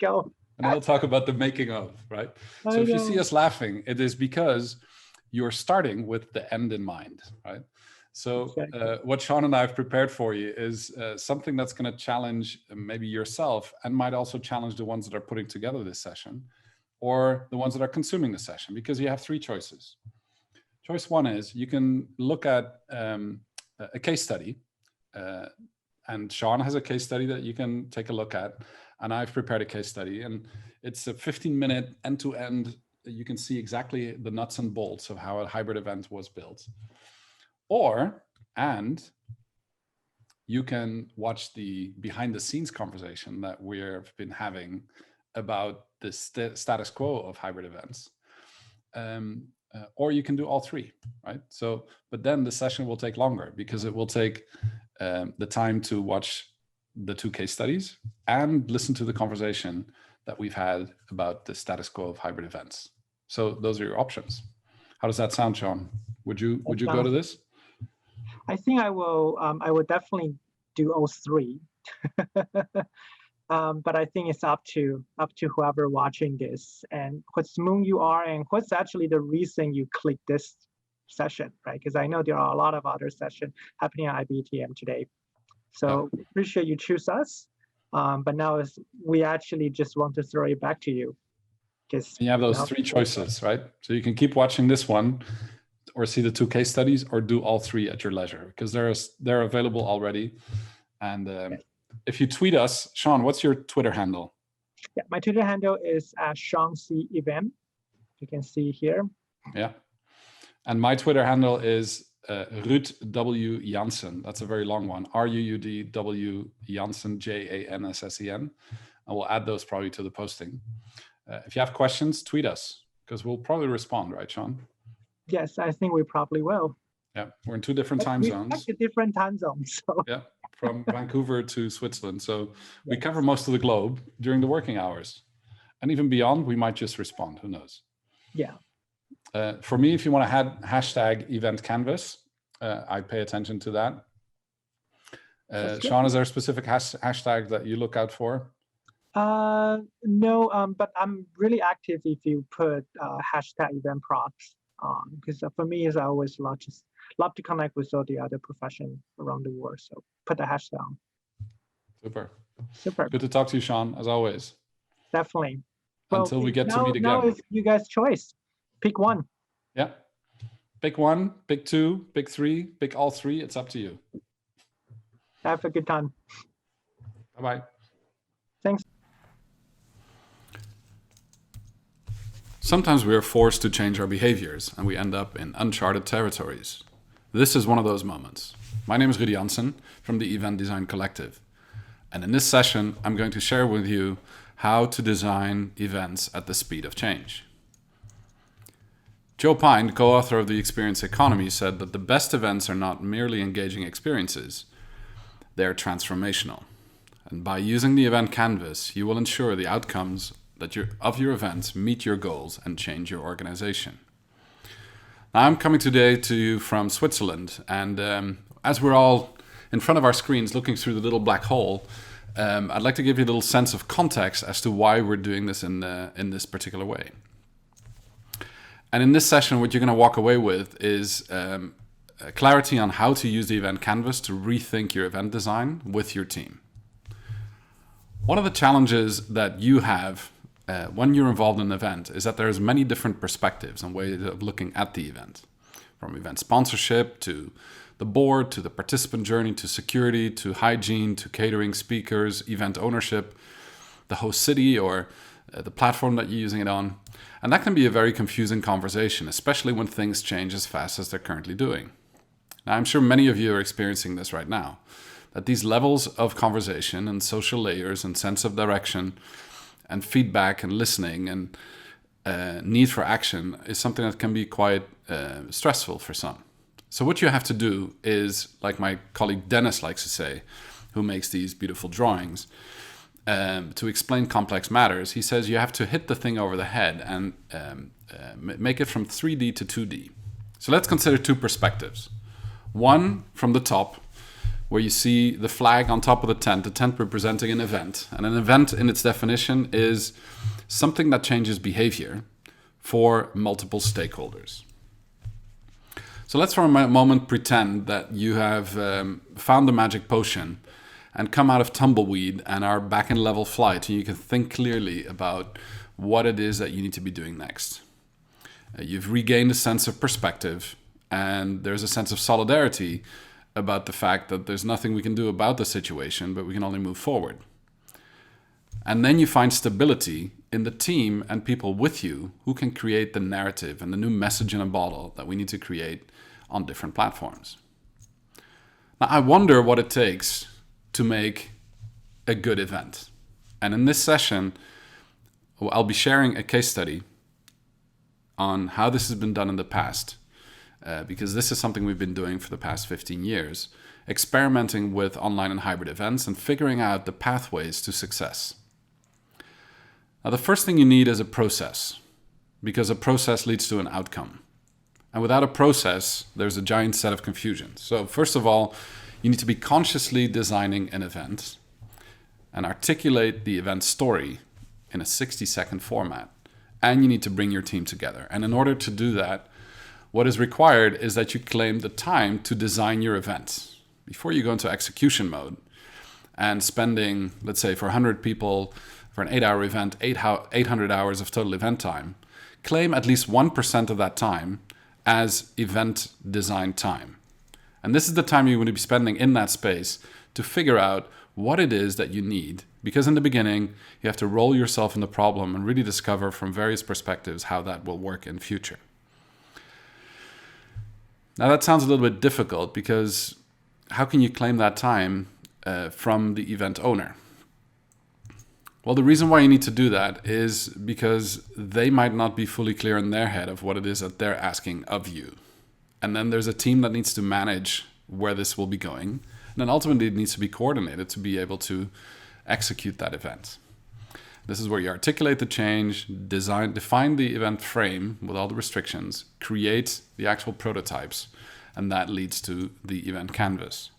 Go. And we'll talk about the making of, right? So if you see us laughing, it is because you're starting with the end in mind, right? So what Shawn and I have prepared for you is something that's going to challenge maybe yourself and might also challenge the ones that are putting together this session or the ones that are consuming the session, because you have three choices. Choice one is you can look at a case study, and Shawn has a case study that you can take a look at, and I've prepared a case study, and it's a 15-minute end-to-end. You can see exactly the nuts and bolts of how a hybrid event was built. And you can watch the behind-the-scenes conversation that we've been having about the status quo of hybrid events. Or you can do all three, right? So, but then the session will take longer because it will take the time to watch the two case studies and listen to the conversation that we've had about the status quo of hybrid events. So those are your options. How does that sound, Shawn? Would you go to this? I think I will. I will definitely do all three. But I think it's up to whoever watching this and what's moon you are and what's actually the reason you click this session, right? Because I know there are a lot of other sessions happening at IBTM today. So appreciate you choose us. But now we actually just want to throw it back to you. You have those three choices, right? So you can keep watching this one or see the two case studies or do all three at your leisure because they're available already. And if you tweet us, Shawn, what's your Twitter handle? Yeah, my Twitter handle is Shawn C Event. You can see here. Yeah. And my Twitter handle is Ruud W. Janssen. That's a very long one. Ruud W. Janssen, Janssen. And we'll add those probably to the posting. If you have questions, tweet us because we'll probably respond, right, Shawn? Yes, I think we probably will. Yeah, we're in two different time zones. Different time zones. So. Yeah, from Vancouver to Switzerland. So we cover most of the globe during the working hours. And even beyond, we might just respond. Who knows? Yeah. For me, if you want to add hashtag event canvas, I pay attention to that. Shawn, is there a specific hashtag that you look out for? No, but I'm really active if you put hashtag event props. Because for me, I always love to connect with all the other professions around the world. So put the hashtag on. Super. Good to talk to you, Shawn, as always. Definitely. Until we get to meet again. Now it's you guys' choice. Pick one. Yeah. Pick one, pick two, pick three, pick all three. It's up to you. Have a good time. Bye-bye. Thanks. Sometimes we are forced to change our behaviors and we end up in uncharted territories. This is one of those moments. My name is Ruud Janssen from the Event Design Collective. And in this session, I'm going to share with you how to design events at the speed of change. Joe Pine, co-author of The Experience Economy, said that the best events are not merely engaging experiences, they are transformational. And by using the event canvas, you will ensure the outcomes of your events meet your goals and change your organization. Now, I'm coming today to you from Switzerland, and as we're all in front of our screens looking through the little black hole, I'd like to give you a little sense of context as to why we're doing this in this particular way. And in this session, what you're going to walk away with is clarity on how to use the event canvas to rethink your event design with your team. One of the challenges that you have when you're involved in an event is that there's many different perspectives and ways of looking at the event, from event sponsorship to the board, to the participant journey, to security, to hygiene, to catering, speakers, event ownership, the host city or the platform that you're using it on. And that can be a very confusing conversation, especially when things change as fast as they're currently doing. Now, I'm sure many of you are experiencing this right now, that these levels of conversation and social layers and sense of direction and feedback and listening and need for action is something that can be quite stressful for some. So what you have to do is, like my colleague Dennis likes to say, who makes these beautiful drawings, to explain complex matters, he says you have to hit the thing over the head and make it from 3D to 2D. So let's consider two perspectives. One from the top, where you see the flag on top of the tent representing an event. And an event in its definition is something that changes behavior for multiple stakeholders. So let's for a moment pretend that you have found the magic potion and come out of tumbleweed and are back in level flight, and you can think clearly about what it is that you need to be doing next. You've regained a sense of perspective, and there's a sense of solidarity about the fact that there's nothing we can do about the situation, but we can only move forward. And then you find stability in the team and people with you who can create the narrative and the new message in a bottle that we need to create on different platforms. Now, I wonder what it takes to make a good event. And in this session, I'll be sharing a case study on how this has been done in the past, because this is something we've been doing for the past 15 years, experimenting with online and hybrid events and figuring out the pathways to success. Now, the first thing you need is a process, because a process leads to an outcome. And without a process, there's a giant set of confusions. So first of all, you need to be consciously designing an event and articulate the event story in a 60-second format. And you need to bring your team together. And in order to do that, what is required is that you claim the time to design your event before you go into execution mode and spending, let's say, for 100 people for an 8-hour event, 800 hours of total event time. Claim at least 1% of that time as event design time. And this is the time you're going to be spending in that space to figure out what it is that you need. Because in the beginning, you have to roll yourself in the problem and really discover from various perspectives how that will work in future. Now that sounds a little bit difficult, because how can you claim that time from the event owner? Well, the reason why you need to do that is because they might not be fully clear in their head of what it is that they're asking of you. And then there's a team that needs to manage where this will be going. And then ultimately it needs to be coordinated to be able to execute that event. This is where you articulate the change, define the event frame with all the restrictions, create the actual prototypes, and that leads to the event canvas.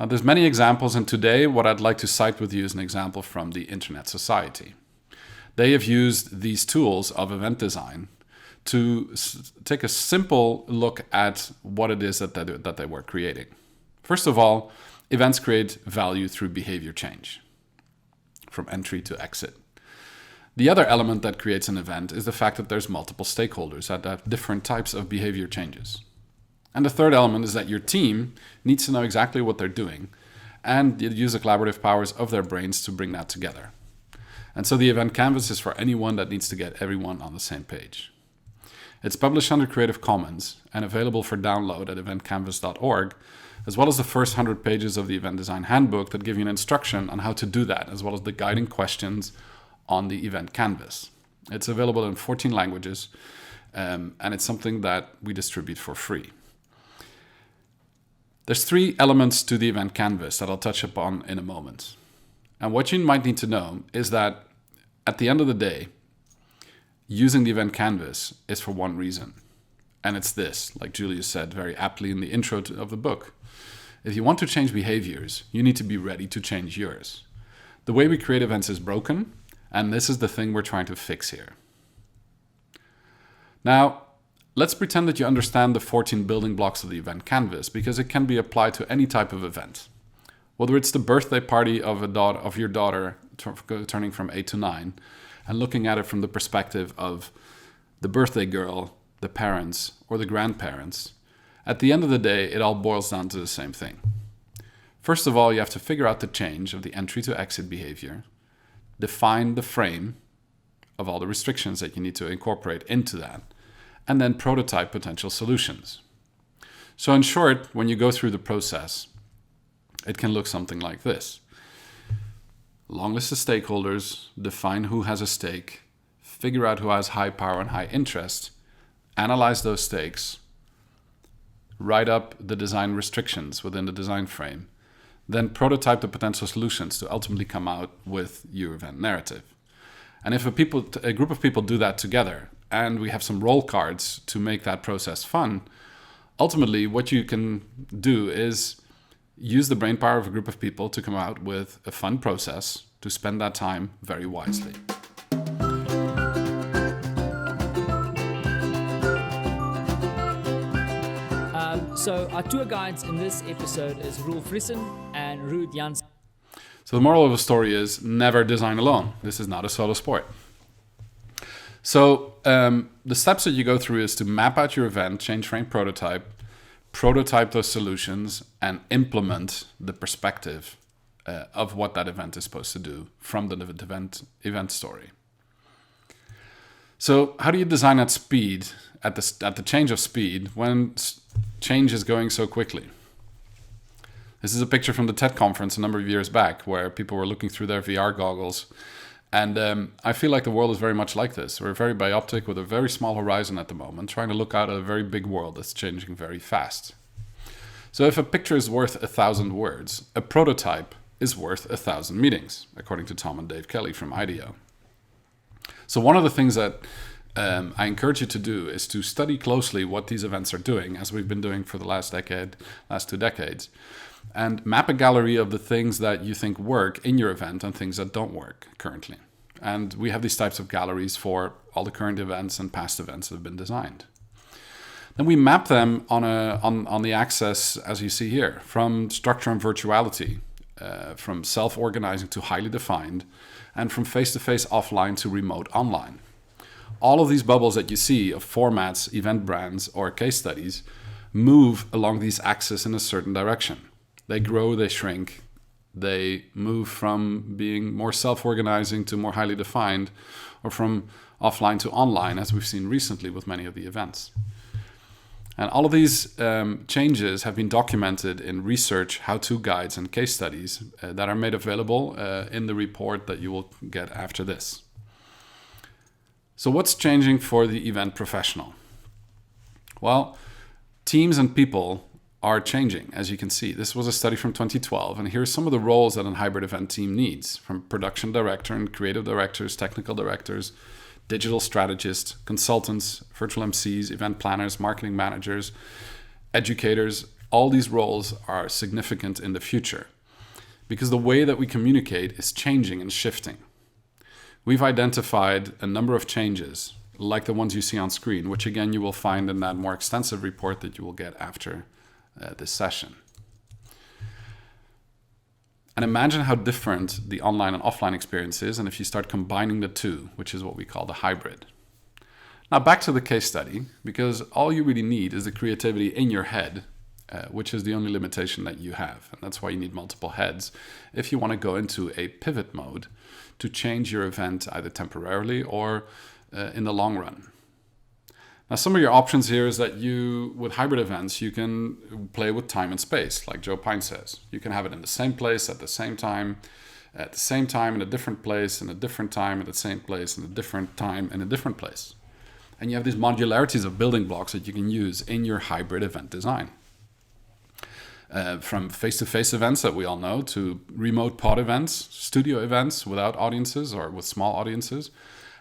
Now, there's many examples, and today what I'd like to cite with you is an example from the Internet Society. They have used these tools of event design to take a simple look at what it is that they were creating. First of all, events create value through behavior change, from entry to exit. The other element that creates an event is the fact that there's multiple stakeholders that have different types of behavior changes. And the third element is that your team needs to know exactly what they're doing and use the collaborative powers of their brains to bring that together. And so the event canvas is for anyone that needs to get everyone on the same page. It's published under Creative Commons and available for download at eventcanvas.org, as well as the first 100 pages of the Event Design Handbook that give you an instruction on how to do that, as well as the guiding questions on the event canvas. It's available in 14 languages, and it's something that we distribute for free. There's 3 elements to the event canvas that I'll touch upon in a moment. And what you might need to know is that at the end of the day, using the event canvas is for one reason. And it's this, like Julius said very aptly in the intro of the book. If you want to change behaviors, you need to be ready to change yours. The way we create events is broken, and this is the thing we're trying to fix here. Now, let's pretend that you understand the 14 building blocks of the event canvas, because it can be applied to any type of event. Whether it's the birthday party of your daughter turning from 8 to 9, and looking at it from the perspective of the birthday girl, the parents, or the grandparents, at the end of the day, it all boils down to the same thing. First of all, you have to figure out the change of the entry to exit behavior, define the frame of all the restrictions that you need to incorporate into that, and then prototype potential solutions. So in short, when you go through the process, it can look something like this. Long list of stakeholders, define who has a stake, figure out who has high power and high interest, analyze those stakes, write up the design restrictions within the design frame, then prototype the potential solutions to ultimately come out with your event narrative. And if a group of people do that together, and we have some role cards to make that process fun, ultimately what you can do is use the brainpower of a group of people to come out with a fun process to spend that time very wisely. So our tour guides in this episode is Ruud and Ruud Janssen. So the moral of the story is never design alone. This is not a solo sport. So the steps that you go through is to map out your event, change frame prototype those solutions, and implement the perspective of what that event is supposed to do from the event story. So how do you design at speed, at the change of speed, when change is going so quickly? This is a picture from the TED conference a number of years back where people were looking through their VR goggles. And I feel like the world is very much like this. We're very bioptic with a very small horizon at the moment, trying to look out at a very big world that's changing very fast. So if a picture is worth 1,000 words, a prototype is worth 1,000 meetings, according to Tom and Dave Kelly from IDEO. So one of the things that I encourage you to do is to study closely what these events are doing, as we've been doing for the last 2 decades, and map a gallery of the things that you think work in your event and things that don't work currently. And we have these types of galleries for all the current events and past events that have been designed. Then we map them on the axis, as you see here, from structure and virtuality, from self-organizing to highly defined, and from face-to-face offline to remote online. All of these bubbles that you see of formats, event brands, or case studies move along these axes in a certain direction. They grow, they shrink, they move from being more self-organizing to more highly defined, or from offline to online, as we've seen recently with many of the events. And all of these changes have been documented in research, how-to guides, and case studies that are made available in the report that you will get after this. So what's changing for the event professional? Well, teams and people are changing, as you can see. This was a study from 2012, and here's some of the roles that a hybrid event team needs, from production director and creative directors, technical directors, digital strategists, consultants, virtual MCs, event planners, marketing managers, educators. All these roles are significant in the future because the way that we communicate is changing and shifting. We've identified a number of changes, like the ones you see on screen, which again you will find in that more extensive report that you will get after this session. And imagine how different the online and offline experience is, and if you start combining the two, which is what we call the hybrid. Now back to the case study, because all you really need is the creativity in your head, which is the only limitation that you have. And that's why you need multiple heads if you want to go into a pivot mode to change your event either temporarily or in the long run. Now, some of your options here is that with hybrid events, you can play with time and space, like Joe Pine says. You can have it in the same place at the same time in a different place, in a different time, at the same place, in a different time, in a different place. And you have these modularities of building blocks that you can use in your hybrid event design. From face-to-face events that we all know to remote pod events, studio events without audiences or with small audiences.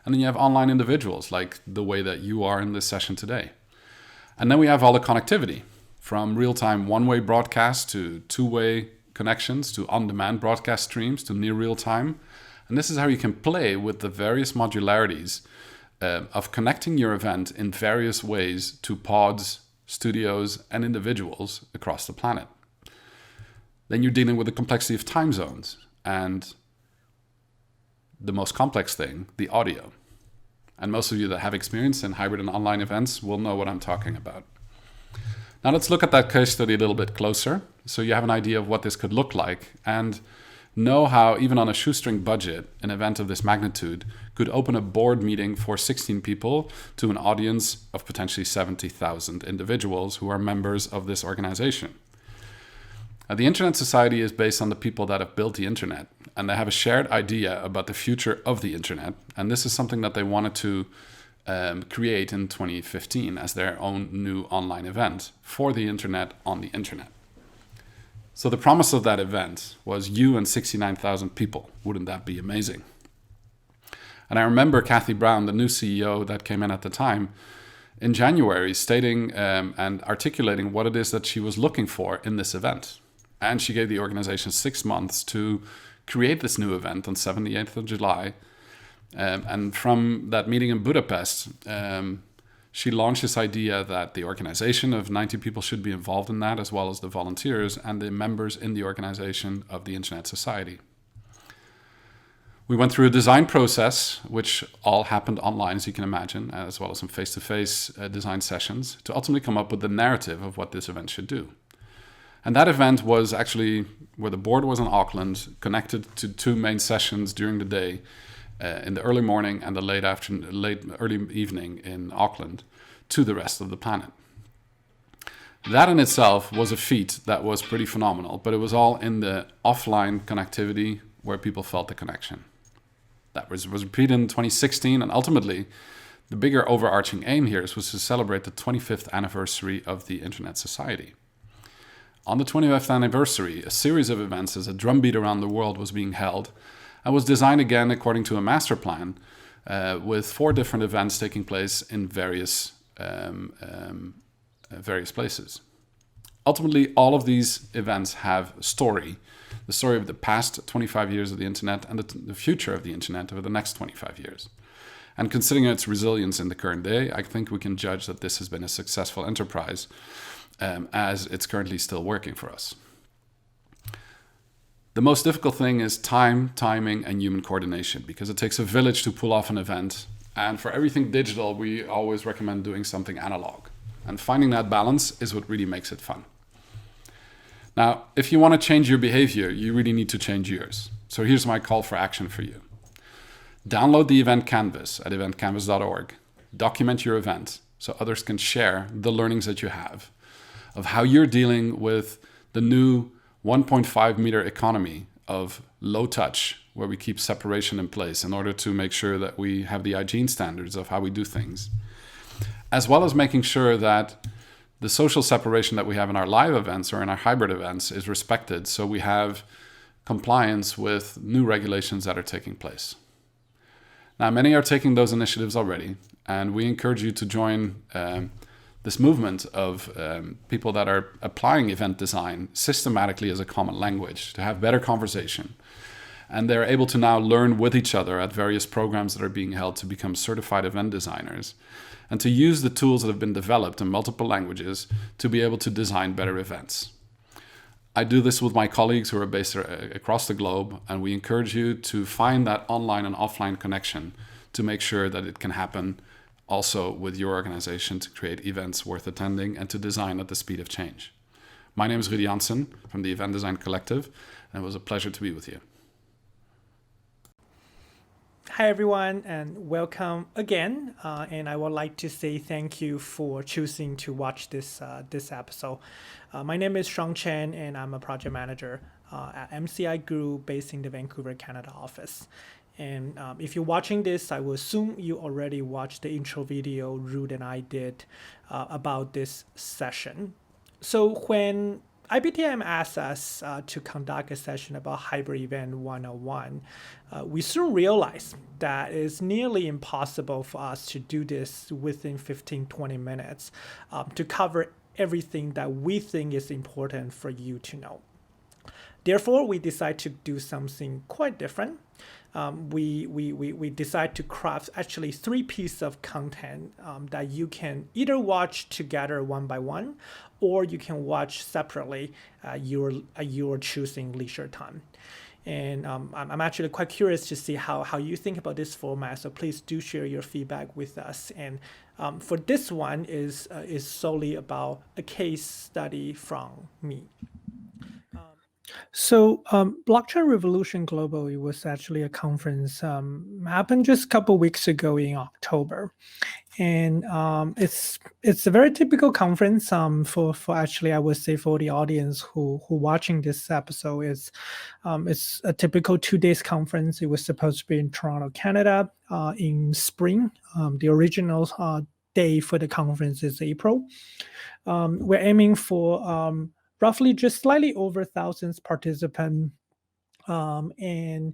And then you have online individuals, like the way that you are in this session today. And then we have all the connectivity, from real-time one-way broadcast to two-way connections to on-demand broadcast streams to near real-time. And this is how you can play with the various modularities of connecting your event in various ways to pods, studios, and individuals across the planet. Then you're dealing with the complexity of time zones and the most complex thing, the audio. And most of you that have experience in hybrid and online events will know what I'm talking about. Now let's look at that case study a little bit closer so you have an idea of what this could look like and know how, even on a shoestring budget, an event of this magnitude could open a board meeting for 16 people to an audience of potentially 70,000 individuals who are members of this organization. The Internet Society is based on the people that have built the Internet, and they have a shared idea about the future of the Internet. And this is something that they wanted to create in 2015 as their own new online event for the Internet on the Internet. So the promise of that event was you and 69,000 people. Wouldn't that be amazing? And I remember Kathy Brown, the new CEO that came in at the time, in January, stating and articulating what it is that she was looking for in this event. And she gave the organization 6 months to create this new event on 78th of July. And from that meeting in Budapest, she launched this idea that the organization of 90 people should be involved in that, as well as the volunteers and the members in the organization of the Internet Society. We went through a design process, which all happened online, as you can imagine, as well as some face-to-face design sessions, to ultimately come up with the narrative of what this event should do. And that event was actually where the board was in Auckland, connected to 2 main sessions during the day, in the early morning and the early evening in Auckland, to the rest of the planet. That in itself was a feat that was pretty phenomenal, but it was all in the offline connectivity where people felt the connection. That was repeated in 2016, and ultimately, the bigger overarching aim here was to celebrate the 25th anniversary of the Internet Society. On the 25th anniversary, a series of events as a drumbeat around the world was being held, and was designed again according to a master plan, with 4 different events taking place in various places. Ultimately, all of these events have a story. The story of the past 25 years of the internet and the future of the internet over the next 25 years. And considering its resilience in the current day, I think we can judge that this has been a successful enterprise, as it's currently still working for us. The most difficult thing is time, timing, and human coordination, because it takes a village to pull off an event. And for everything digital, we always recommend doing something analog. And finding that balance is what really makes it fun. Now, if you want to change your behavior, you really need to change yours. So here's my call for action for you. Download the event canvas at eventcanvas.org. Document your event so others can share the learnings that you have of how you're dealing with the new 1.5 meter economy of low touch, where we keep separation in place in order to make sure that we have the hygiene standards of how we do things, as well as making sure that the social separation that we have in our live events or in our hybrid events is respected, so we have compliance with new regulations that are taking place. Now, many are taking those initiatives already, and we encourage you to join this movement of people that are applying event design systematically as a common language to have better conversation. And they're able to now learn with each other at various programs that are being held to become certified event designers, and to use the tools that have been developed in multiple languages to be able to design better events. I do this with my colleagues who are based across the globe, and we encourage you to find that online and offline connection to make sure that it can happen also with your organization, to create events worth attending and to design at the speed of change. My name is Ruud Janssen from the Event Design Collective, and it was a pleasure to be with you. Hi, everyone, and welcome again. And I would like to say thank you for choosing to watch this episode. My name is Shawn, and I'm a project manager at MCI Group based in the Vancouver, Canada office. And if you're watching this, I will assume you already watched the intro video Ruud and I did about this session. So when IBTM asked us to conduct a session about Hybrid Event 101, we soon realized that it's nearly impossible for us to do this within 15-20 minutes to cover everything that we think is important for you to know. Therefore, we decided to do something quite different. We decide to craft actually 3 pieces of content that you can either watch together one by one, or you can watch separately your choosing leisure time. And I'm actually quite curious to see how you think about this format. So please do share your feedback with us. And for this one is solely about a case study from me. So Blockchain Revolution Global, it was actually a conference happened just a couple weeks ago in October. And it's a very typical conference for actually, I would say, for the audience who watching this episode. It's a typical 2 days conference. It was supposed to be in Toronto, Canada in spring. The original day for the conference is April. We're aiming for roughly just slightly over 1,000 participants, and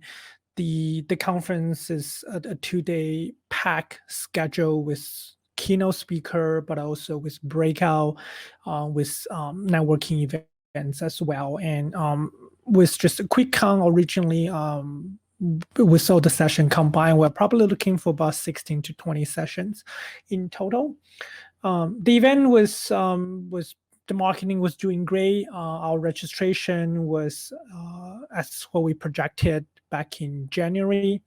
the conference is a 2-day pack schedule with keynote speaker, but also with breakout, with networking events as well. And with just a quick count originally, with all the session combined, we're probably looking for about 16 to 20 sessions in total. The event was the marketing was doing great. Our registration was as what we projected back in January.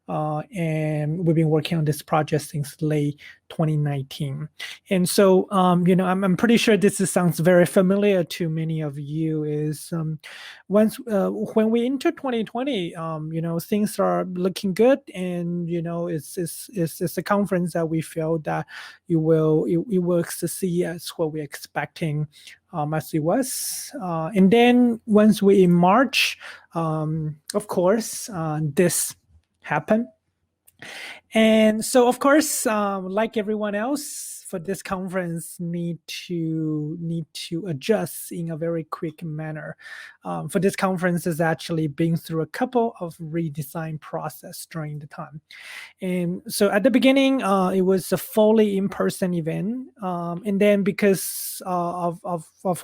And we've been working on this project since late 2019. And so, I'm pretty sure this sounds very familiar to many of you. Is when we enter 2020, things are looking good, and it's a conference that we feel that it will succeed as what we're expecting. As it was, and then once we in March, of course, this happen. And so, of course, like everyone else for this conference, need to adjust in a very quick manner. For this conference is actually been through a couple of redesign process during the time. And so at the beginning, it was a fully in-person event. And then because of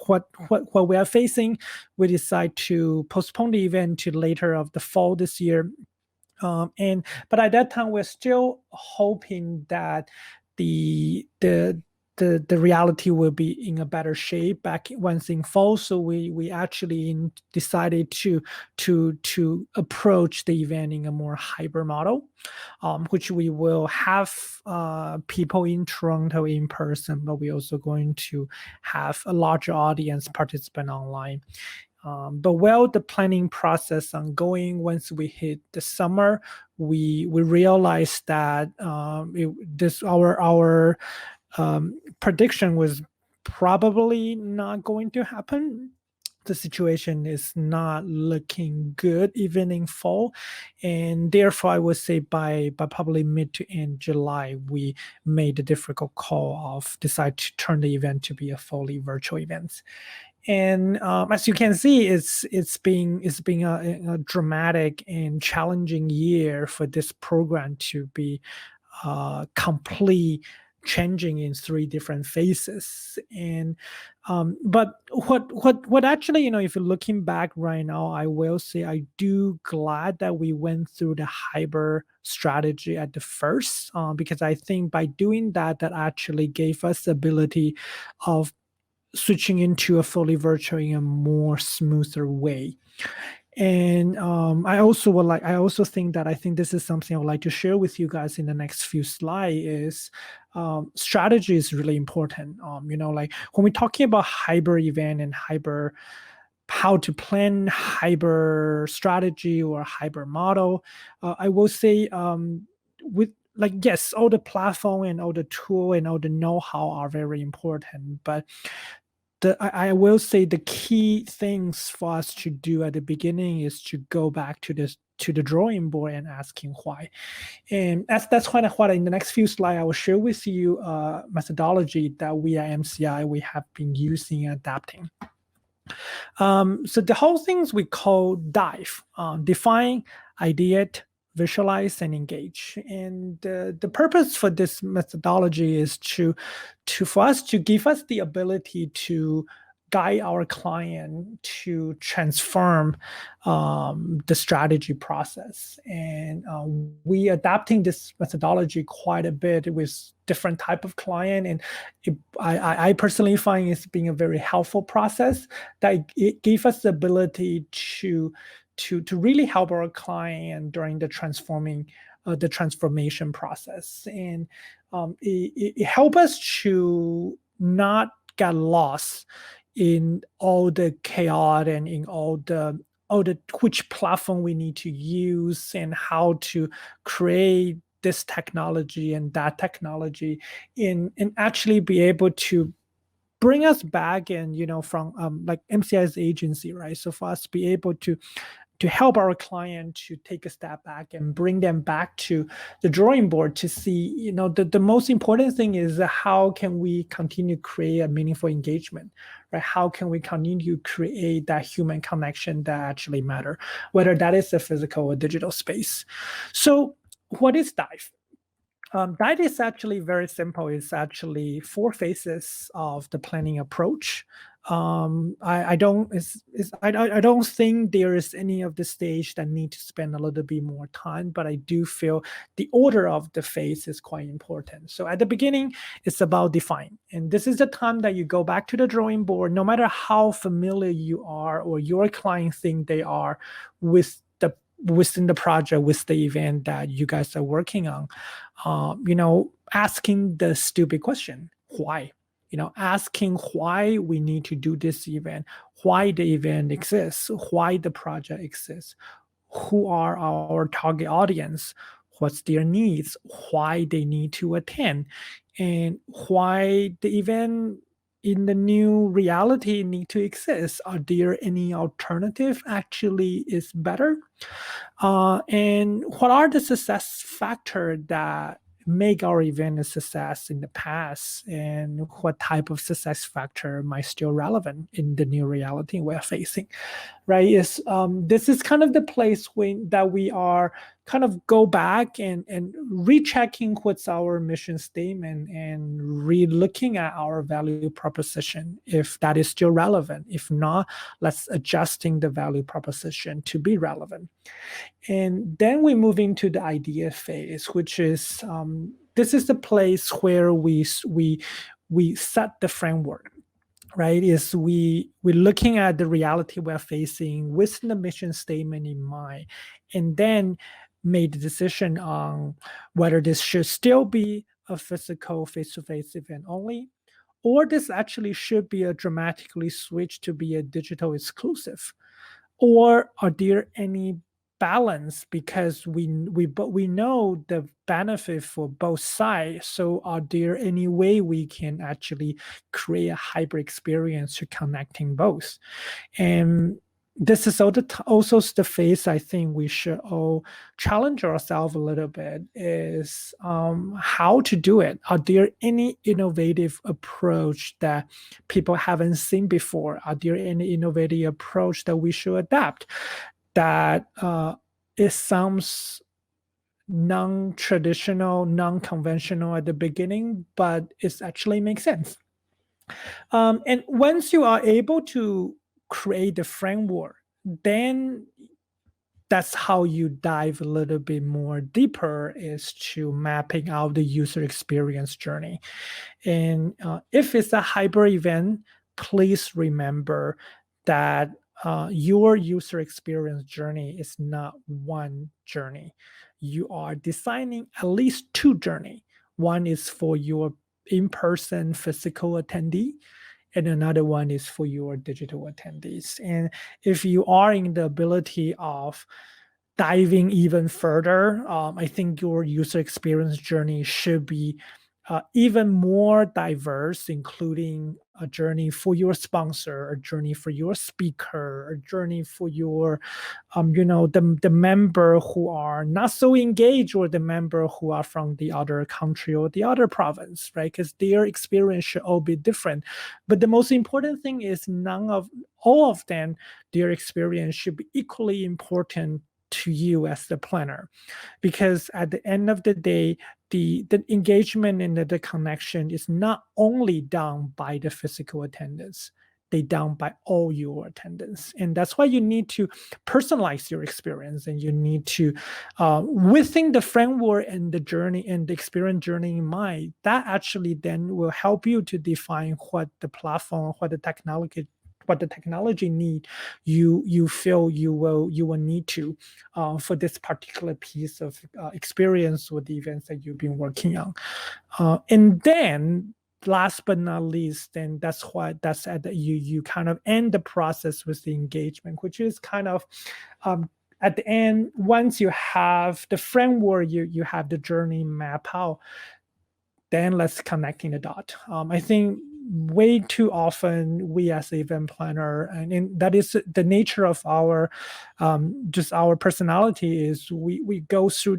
what we are facing, we decide to postpone the event to later of the fall this year. But at that time, we're still hoping that the reality will be in a better shape back once in fall. So we actually decided to approach the event in a more hybrid model, which we will have people in Toronto in person, but we're also going to have a larger audience participant online. But while the planning process ongoing, once we hit the summer, we realized that our prediction was probably not going to happen. The situation is not looking good even in fall, and therefore I would say by probably mid to end July, we made the difficult call of decide to turn the event to be a fully virtual event. And as you can see, it's been a dramatic and challenging year for this program to be complete changing in 3 different phases. And but what actually, if you're looking back right now, I will say I do glad that we went through the hybrid strategy at the first, because I think by doing that actually gave us the ability of switching into a fully virtual in a more smoother way. And I also think this is something I would like to share with you guys in the next few slides is strategy is really important. Like when we're talking about hybrid event and how to plan hybrid strategy or hybrid model, I will say with yes, all the platform and all the tool and all the know-how are very important, but I will say the key things for us to do at the beginning is to go back to the drawing board and asking why. And that's kind of what in the next few slides I will share with you methodology that we at MCI we have been using and adapting. So the whole things we call DIVE, define, ideate, visualize, and engage. And the purpose for this methodology is for us to give us the ability to guide our client to transform the strategy process. And we adapting this methodology quite a bit with different type of client. And I personally find it's being a very helpful process that it gave us the ability to really help our client during the transformation process. And it helped us to not get lost in all the chaos and in all the which platform we need to use and how to create this technology and that technology and actually be able to bring us back and from like MCI's agency, right? So for us to be able to help our client to take a step back and bring them back to the drawing board to see, the most important thing is how can we continue to create a meaningful engagement, right? How can we continue to create that human connection that actually matter, whether that is a physical or digital space. So what is DIVE? That is actually very simple. It's actually 4 phases of the planning approach. I don't think there is any of the stage that need to spend a little bit more time, but I do feel the order of the phase is quite important. So at the beginning, it's about define, and this is the time that you go back to the drawing board, no matter how familiar you are or your client think they are with within the project, with the event that you guys are working on. Asking the stupid question, why? Asking why we need to do this event, why the event exists, why the project exists, who are our target audience, what's their needs, why they need to attend, and why the event in the new reality need to exist. Are there any alternative actually is better? And what are the success factors that make our event a success in the past, and what type of success factor might still relevant in the new reality we're facing, right? This is kind of the place that we are kind of go back and rechecking what's our mission statement and re-looking at our value proposition, if that is still relevant. If not, let's adjusting the value proposition to be relevant. And then we move into the idea phase, which is this is the place where we set the framework, right? Is we're looking at the reality we're facing with the mission statement in mind, and then made the decision on whether this should still be a physical face-to-face event only, or this actually should be a dramatically switch to be a digital exclusive. Or are there any balance, because we know the benefit for both sides? So are there any way we can actually create a hybrid experience to connecting both? And this is also the phase I think we should all challenge ourselves a little bit, is how to do it. Are there any innovative approach that people haven't seen before? Are there any innovative approach that we should adapt, that it sounds non-traditional, non-conventional at the beginning, but it actually makes sense? And once you are able to create the framework, then that's how you dive a little bit more deeper, is to mapping out the user experience journey. And if it's a hybrid event, please remember that your user experience journey is not one journey. You are designing at least 2 journey. One is for your in-person physical attendee, and another one is for your digital attendees. And if you are in the ability of diving even further, I think your user experience journey should be even more diverse, including a journey for your sponsor, a journey for your speaker, a journey for your, the member who are not so engaged, or the member who are from the other country or the other province, right? Because their experience should all be different. But the most important thing is all of them, their experience should be equally important to you as the planner, because at the end of the day, the engagement and the connection is not only done by the physical attendance, they done by all your attendance. And that's why you need to personalize your experience, and you need to within the framework and the journey and the experience journey in mind, that actually then will help you to define what the platform, what the technology need you feel you will need to for this particular piece of experience with the events that you've been working on. And then last but not least, then that's at you kind of end the process with the engagement, which is kind of at the end, once you have the framework, you have the journey map out, then let's connecting the dot. I think way too often we as event planner, and that is the nature of our just our personality, is we go to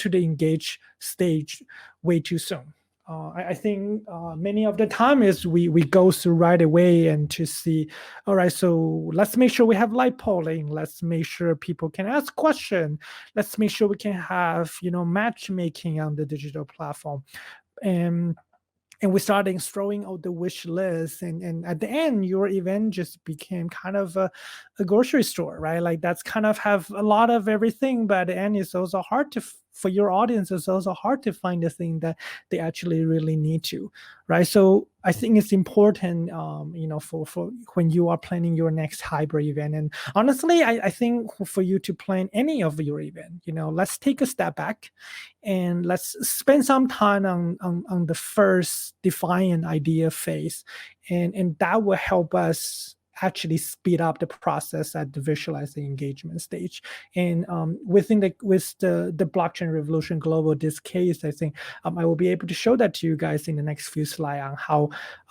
the engage stage way too soon. I think many of the time is we go through right away and to see, all right, so let's make sure we have live polling. Let's make sure people can ask questions. Let's make sure we can have, matchmaking on the digital platform. And we started throwing out the wish list, and at the end your event just became kind of a grocery store, right? Like that's kind of have a lot of everything, but at the end it's also hard to for your audience, it's also hard to find the thing that they actually really need to, right? So I think it's important, for when you are planning your next hybrid event. And honestly, I think for you to plan any of your event, let's take a step back and let's spend some time on the first define idea phase, and that will help us actually speed up the process at the visualizing engagement stage. And with the blockchain revolution global, this case, I think I will be able to show that to you guys in the next few slides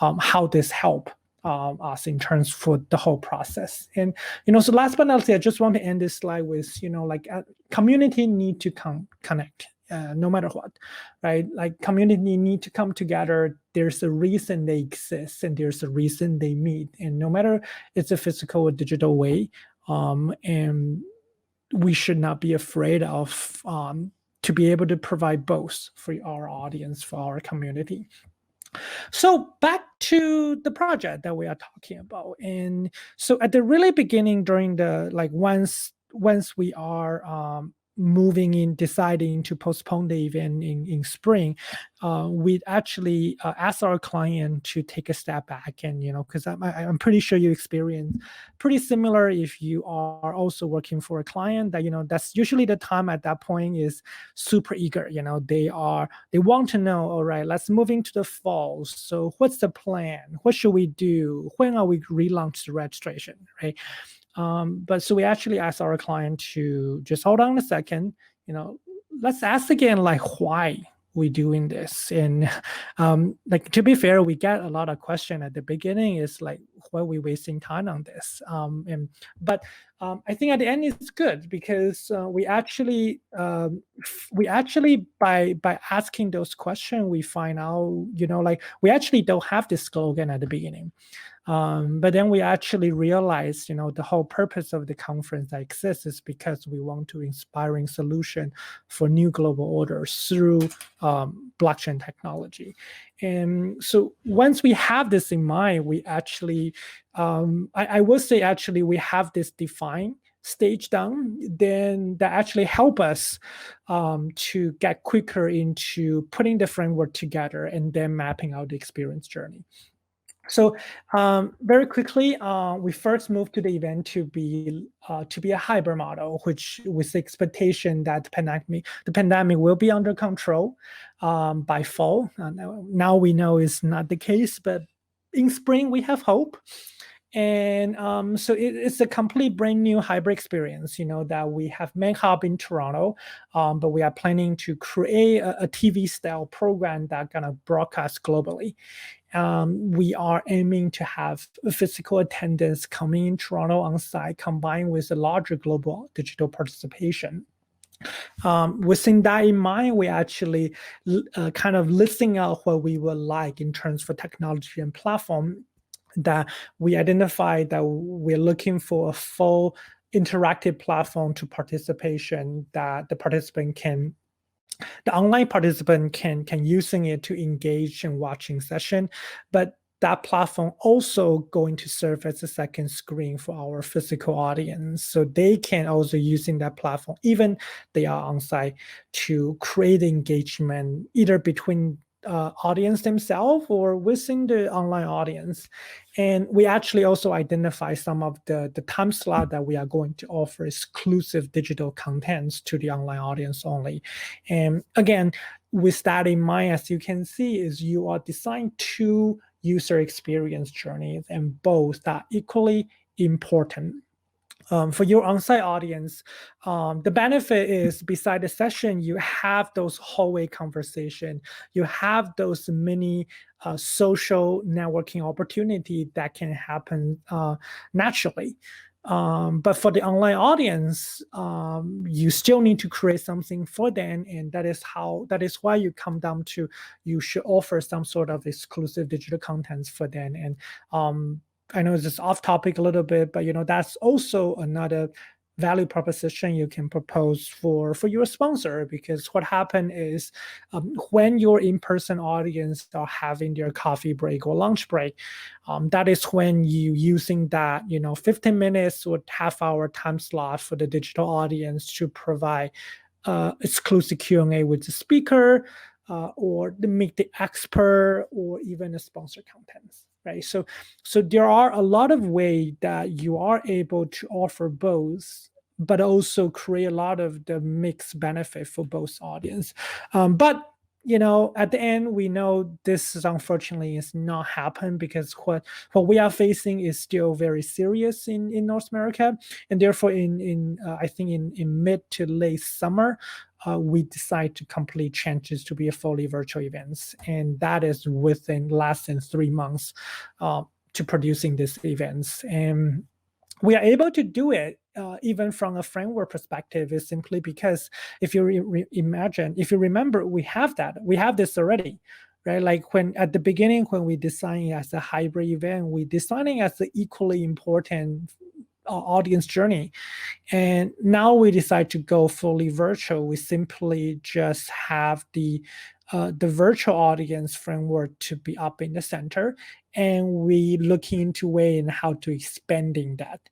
on how this help us in terms for the whole process. And so last but not least, I just want to end this slide with community need to connect. No matter what, right? Like community need to come together. There's a reason they exist, and there's a reason they meet. And no matter it's a physical or digital way, and we should not be afraid of to be able to provide both for our audience, for our community. So back to the project that we are talking about. And so at the really beginning, during the once we are moving in, deciding to postpone the event in spring, we actually asked our client to take a step back, and because I'm pretty sure you experience pretty similar if you are also working for a client that that's usually the time at that point is super eager. They want to know, all right, let's move into the fall. So what's the plan? What should we do? When are we relaunch the registration, right? But so we actually asked our client to just hold on a second, let's ask again, why we doing this. And to be fair, we get a lot of question at the beginning is why are we wasting time on this? But I think at the end it's good because we actually by asking those questions, we find out, we actually don't have this slogan at the beginning. But then we actually realized, the whole purpose of the conference that exists is because we want to inspiring solution for new global orders through blockchain technology. And so once we have this in mind, we actually, I will say actually we have this defined stage down, then that actually help us to get quicker into putting the framework together and then mapping out the experience journey. So very quickly, we first moved to the event to be a hybrid model, which with the expectation that the pandemic will be under control by fall. Now we know it's not the case, but in spring we have hope. And so it's a complete brand new hybrid experience, that we have main hub in Toronto, but we are planning to create a TV style program that's gonna broadcast globally. We are aiming to have a physical attendance coming in Toronto on site, combined with a larger global digital participation. Within that in mind, we actually kind of listing out what we would like in terms for technology and platform, that we identified that we're looking for a full interactive platform to participation that the online participant can using it to engage in watching session, but that platform also going to serve as a second screen for our physical audience. So they can also using that platform, even they are on site, to create engagement either between audience themselves or within the online audience. And we actually also identify some of the time slot that we are going to offer exclusive digital contents to the online audience only. And again, with that in mind, as you can see, is you are designing two user experience journeys, and both are equally important. For your on-site audience, the benefit is beside the session, you have those hallway conversation, you have those many social networking opportunity that can happen naturally. But for the online audience, you still need to create something for them, and that is why you come down to you should offer some sort of exclusive digital contents for them. And I know it's off topic a little bit, but that's also another value proposition you can propose for your sponsor, because what happened is when your in-person audience are having their coffee break or lunch break, that is when you using that 15 minutes or half-hour time slot for the digital audience to provide exclusive Q&A with the speaker, or to meet the expert, or even the sponsor contents, right? So there are a lot of ways that you are able to offer both, but also create a lot of the mixed benefit for both audience. But at the end, we know this is unfortunately is not happen, because what we are facing is still very serious in North America, and therefore I think in mid to late summer, we decide to complete changes to be a fully virtual events, and that is within less than 3 months to producing these events. And we are able to do it even from a framework perspective is simply because if you remember, we have this already, right? Like when at the beginning, when we design as a hybrid event, we designing as the equally important audience journey. And now we decide to go fully virtual. We simply just have the virtual audience framework to be up in the center, and we look into way and how to expanding that.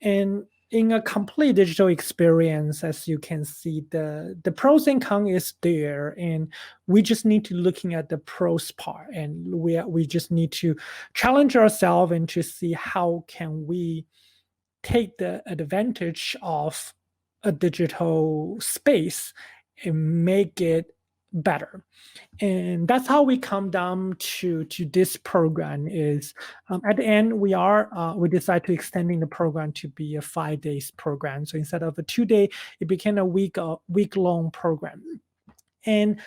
And in a complete digital experience, as you can see, the pros and cons is there, and we just need to looking at the pros part, and we just need to challenge ourselves and to see how can we take the advantage of a digital space and make it better. And that's how we come down to this program is at the end, we decide to extending the program to be a 5 days program. So instead of a 2-day, it became a week-long program. And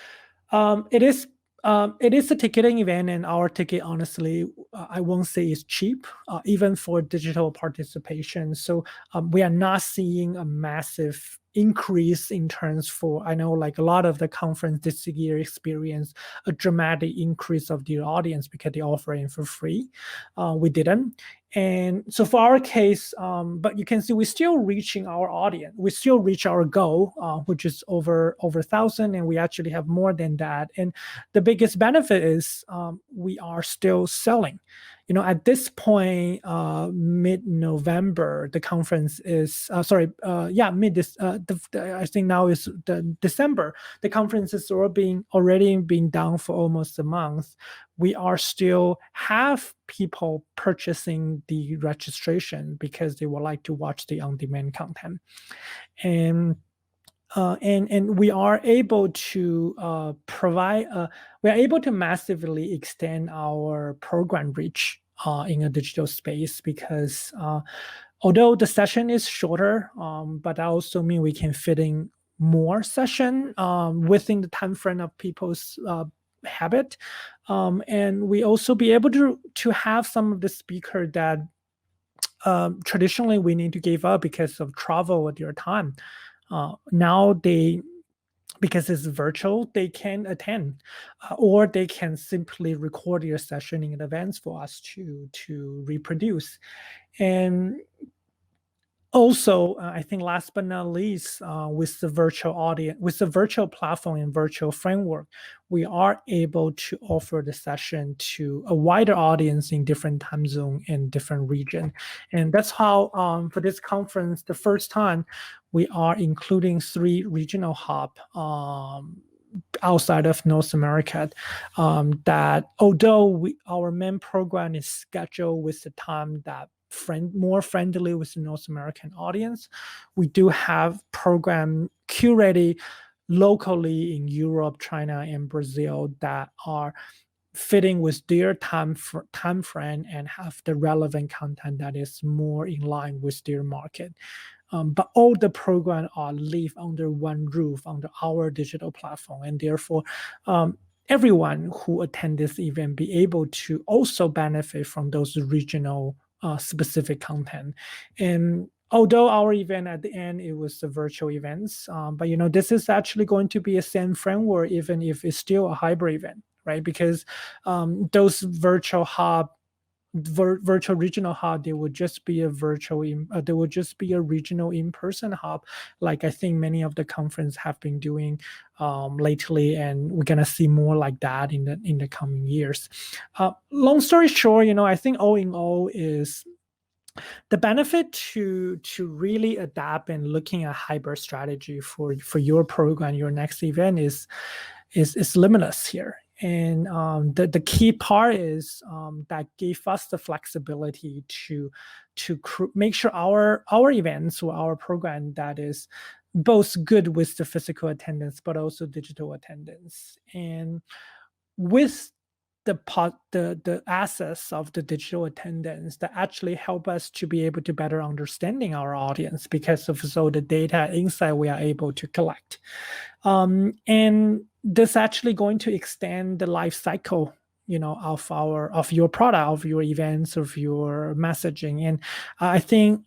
it is a ticketing event, and our ticket, honestly, I won't say is cheap, even for digital participation. So we are not seeing a massive increase in terms for, I know like a lot of the conference this year experience a dramatic increase of the audience because they offer it for free. We didn't. And so for our case, but you can see we're still reaching our audience. We still reach our goal, which is over 1,000, and we actually have more than that. And the biggest benefit is we are still selling. At this point, mid-November, the conference is, I think now is December. The conference is already been down for almost a month. We are still have people purchasing the registration because they would like to watch the on-demand content. And we are able to we are able to massively extend our program reach in a digital space, because although the session is shorter, but that also means we can fit in more session within the time frame of people's habit, and we also be able to have some of the speaker that traditionally we need to give up because of travel at your time. Now because it's virtual, they can attend, or they can simply record your session in advance for us to reproduce. And also, I think last but not least, with the virtual audience, with the virtual platform and virtual framework, we are able to offer the session to a wider audience in different time zone and different region. And that's how, for this conference, the first time, we are including 3 regional hub outside of North America, that although our main program is scheduled with the time that more friendly with the North American audience, we do have program curated locally in Europe, China, and Brazil that are fitting with their time frame and have the relevant content that is more in line with their market. But all the programs are live under one roof under our digital platform, and therefore everyone who attend this event be able to also benefit from those regional specific content. And although our event at the end, it was the virtual events, but this is actually going to be a same framework, even if it's still a hybrid event, right? Because those virtual regional hub, they would just be a they would just be a regional in-person hub, like I think many of the conference have been doing lately, and we're gonna see more like that in the coming years. Long story short, I think all in all is the benefit to really adapt and looking at hybrid strategy for your program, your next event is limitless here. And the key part is that gave us the flexibility to make sure our events or our program that is both good with the physical attendance but also digital attendance. And with the access of the digital attendance that actually help us to be able to better understanding our audience because of the data insight we are able to collect. And this actually going to extend the life cycle, of your product, of your events, of your messaging. And I think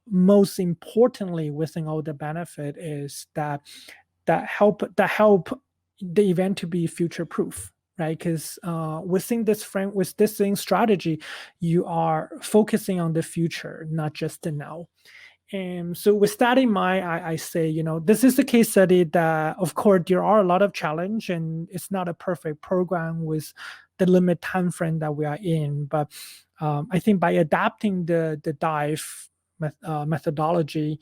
most importantly within all the benefit is that help the event to be future proof, right? Because within this strategy, you are focusing on the future, not just the now. And so with that in mind, I say, this is a case study that, of course, there are a lot of challenge, and it's not a perfect program with the limited time frame that we are in. But I think by adapting the dive methodology,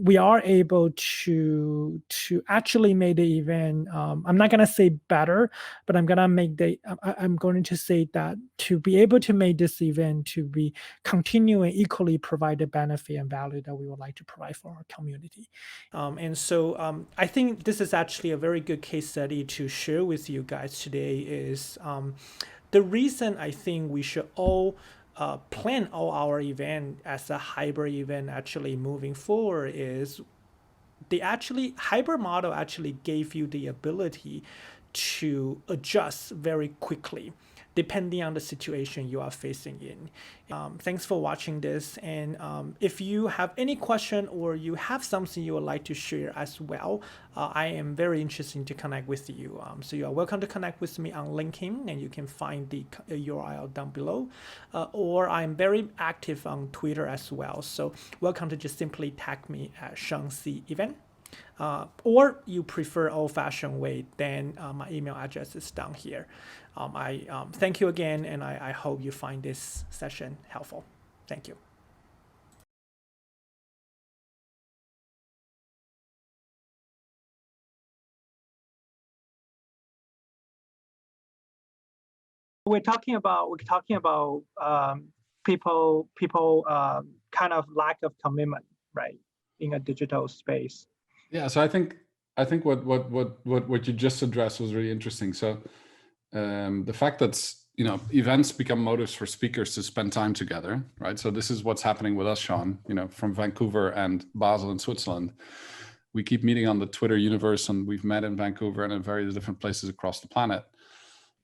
we are able to actually make the event. I'm not gonna say better, but I'm going to say that to be able to make this event to be continue and equally provide the benefit and value that we would like to provide for our community. And so I think this is actually a very good case study to share with you guys today. Is the reason I think we should all plan all our event as a hybrid event actually moving forward is the hybrid model actually gave you the ability to adjust very quickly depending on the situation you are facing in. Thanks for watching this. And if you have any question or you have something you would like to share as well, I am very interested to connect with you. So you are welcome to connect with me on LinkedIn, and you can find the URL down below. Or I'm very active on Twitter as well. So welcome to just simply tag me at Shawn C Event. Or you prefer old-fashioned way, then my email address is down here. I thank you again, and I hope you find this session helpful. Thank you. We're talking about people kind of lack of commitment, right, in a digital space. Yeah, so I think what you just addressed was really interesting. So the fact that events become motives for speakers to spend time together, right? So this is what's happening with us, Shawn. From Vancouver and Basel in Switzerland, we keep meeting on the Twitter universe, and we've met in Vancouver and in various different places across the planet.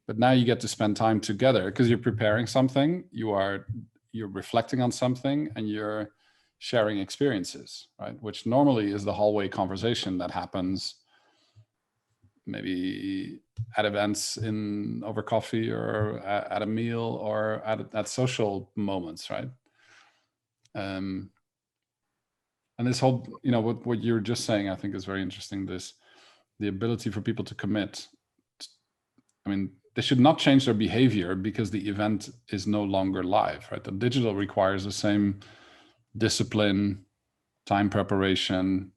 But now you get to spend time together because you're preparing something, you're reflecting on something, and you're sharing experiences, right? Which normally is the hallway conversation that happens maybe at events over coffee or at a meal or at social moments, right? And this whole, what you're just saying, I think is very interesting. The ability for people to commit. I mean, they should not change their behavior because the event is no longer live, right? The digital requires the same discipline, time preparation.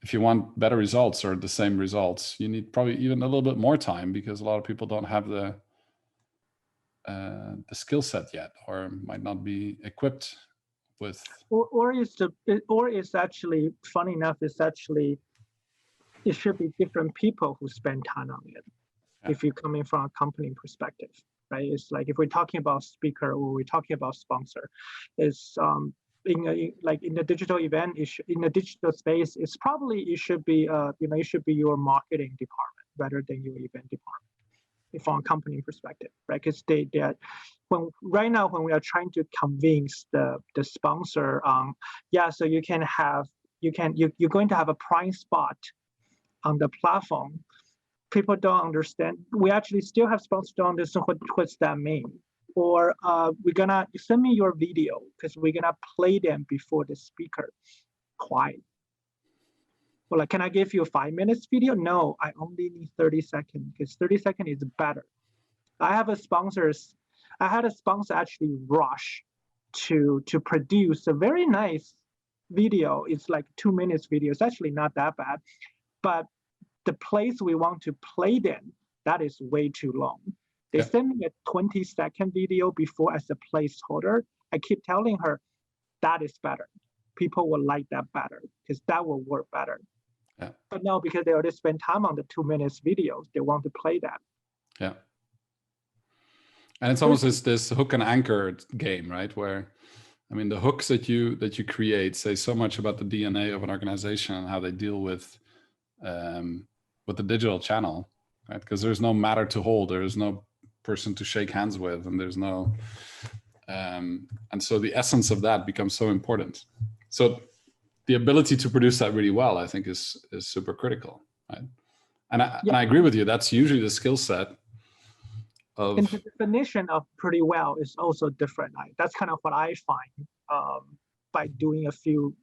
If you want better results or the same results, you need probably even a little bit more time because a lot of people don't have the skill set yet, or might not be equipped with. Or it's actually, funny enough, it should be different people who spend time on it. Yeah. If you're coming from a company perspective, right? It's like if we're talking about speaker or we're talking about sponsor, it's in the digital event, in the digital space, it should be your marketing department rather than your event department. from a company perspective, right? Because they are, right now when we are trying to convince the sponsor, so you can have you're going to have a prime spot on the platform. People don't understand. We actually still have sponsors don't understand what's that mean. Or we're gonna send me your video because we're gonna play them before the speaker. Quiet. Well, like, can I give you a 5 minutes video? No, I only need 30 seconds because 30 seconds is better. I had a sponsor actually rush to produce a very nice video. It's like 2 minutes video. It's actually not that bad, but the place we want to play them, that is way too long. They sent me a 20-second video before as a placeholder. I keep telling her that is better. People will like that better because that will work better. Yeah. But now because they already spend time on the 2 minutes videos, they want to play that. Yeah. And it's almost this hook and anchor game, right? Where, I mean, the hooks that you create say so much about the DNA of an organization and how they deal with the digital channel, right? Because there's no matter to hold, there is no person to shake hands with, and there's no, and so the essence of that becomes so important. So the ability to produce that really well, I think, is super critical, right? And I agree with you. That's usually the skill set. And the definition of pretty well is also different. That's kind of what I find by doing a few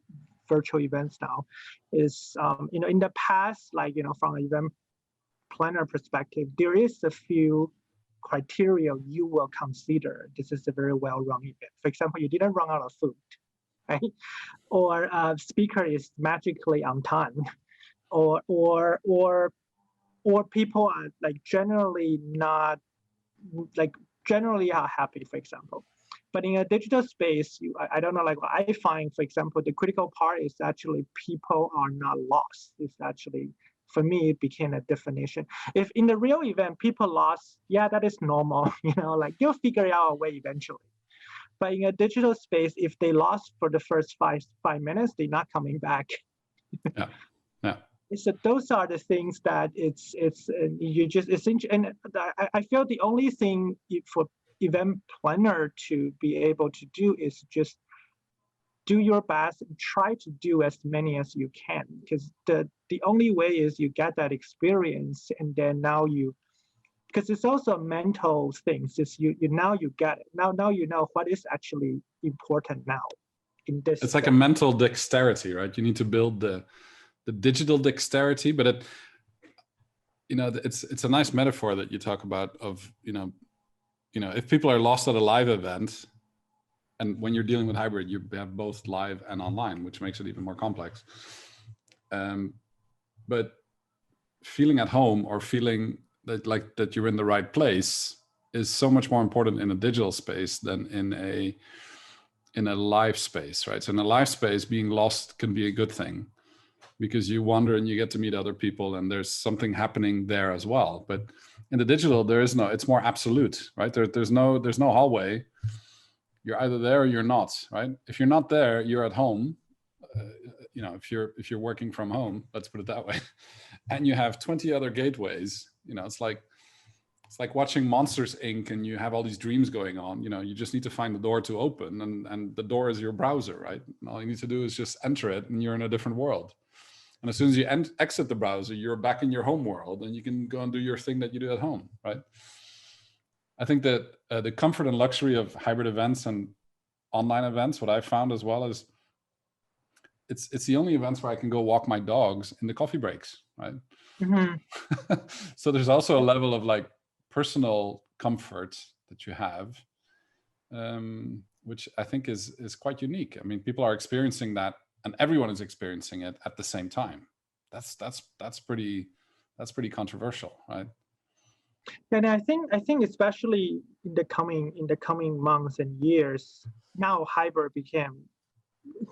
virtual events now. Is in the past, from an event planner perspective, there is a few criteria you will consider. This is a very well-run event. For example, you didn't run out of food, right? Or speaker is magically on time, or people are generally not generally are happy, for example. But in a digital space, I don't know, what I find, for example, the critical part is actually people are not lost. It's actually, for me, it became a definition. If in the real event, people lost, that is normal, they'll figure it out a way eventually. But in a digital space, if they lost for the first five minutes, they're not coming back. Yeah. So those are the things that and I feel the only thing for event planner to be able to do is just do your best and try to do as many as you can, because the only way is you get that experience, and then because it's also a mental thing. It's you get it now you know what is actually important now in this. It's like a mental dexterity, right? You need to build the digital dexterity, but it's a nice metaphor that you talk about of if people are lost at a live event, and when you're dealing with hybrid, you have both live and online, which makes it even more complex. But feeling at home or feeling that you're in the right place is so much more important in a digital space than in a live space, right? So in a live space, being lost can be a good thing, because you wander and you get to meet other people and there's something happening there as well. But in the digital, it's more absolute, right? There's no hallway. You're either there or you're not, right? If you're not there, you're at home. If you're working from home, let's put it that way, and you have 20 other gateways, it's like watching Monsters Inc. and you have all these dreams going on. You just need to find the door to open, and the door is your browser, right? And all you need to do is just enter it, and you're in a different world. And as soon as you exit the browser, you're back in your home world, and you can go and do your thing that you do at home, right? I think that the comfort and luxury of hybrid events and online events, what I've found as well, is it's the only events where I can go walk my dogs in the coffee breaks, right? Mm-hmm. So there's also a level of personal comfort that you have, which I think is quite unique. I mean, people are experiencing that, and everyone is experiencing it at the same time. That's pretty controversial, right? And I think especially in the coming months and years, now hybrid became,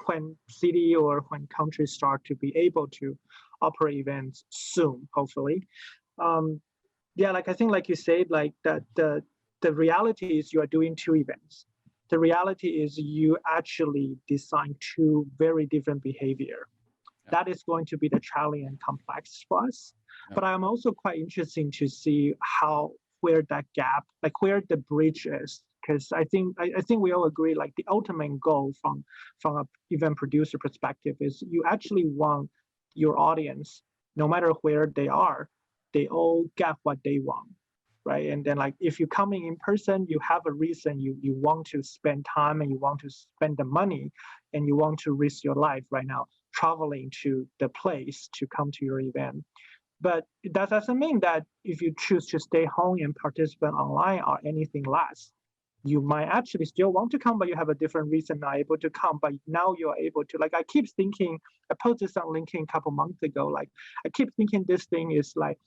when city or when countries start to be able to operate events soon, hopefully. I think like you said, that the reality is you are doing two events. The reality is you actually design two very different behavior. Yeah. That is going to be the challenge and complex for us. Yeah. But I'm also quite interested to see where that gap, like where the bridge is. Because I think we all agree, like the ultimate goal from an event producer perspective is you actually want your audience, no matter where they are, they all get what they want, right? And then like if you're coming in person, you have a reason, you want to spend time and you want to spend the money and you want to risk your life right now traveling to the place to come to your event. But that doesn't mean that if you choose to stay home and participate online or anything less, you might actually still want to come, but you have a different reason not able to come. But now you're able to, like, I keep thinking, I posted this on LinkedIn a couple months ago, like, I keep thinking this thing is like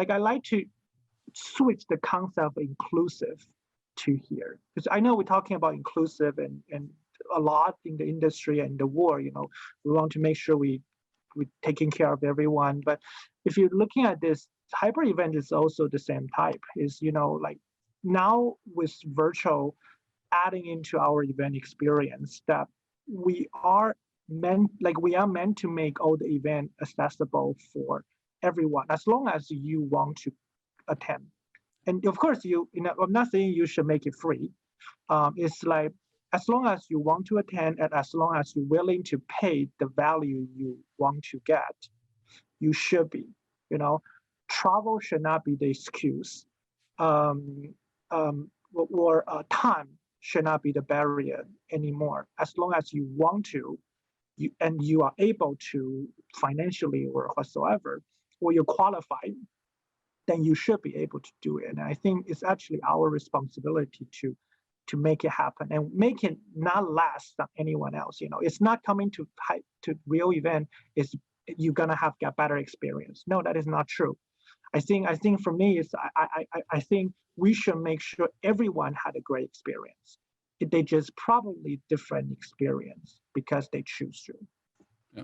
I like to switch the concept of inclusive to here. Because I know we're talking about inclusive and a lot in the industry and the war, you know, we want to make sure we're taking care of everyone. But if you're looking at this, hybrid event is also the same type, is, you know, like, now with virtual adding into our event experience, that we are meant to make all the event accessible for everyone, as long as you want to attend. And of course, I'm not saying you should make it free. It's like, as long as you want to attend and as long as you're willing to pay the value you want to get, you should be, you know, travel should not be the excuse. Time should not be the barrier anymore. As long as you want to, you are able to financially or whatsoever, or you're qualified, then you should be able to do it. And I think it's actually our responsibility to make it happen and make it not less than anyone else. You know, it's not coming to real event is you're gonna have a better experience. No, that is not true. I think for me, I think we should make sure everyone had a great experience. They just probably different experience because they choose to. Yeah.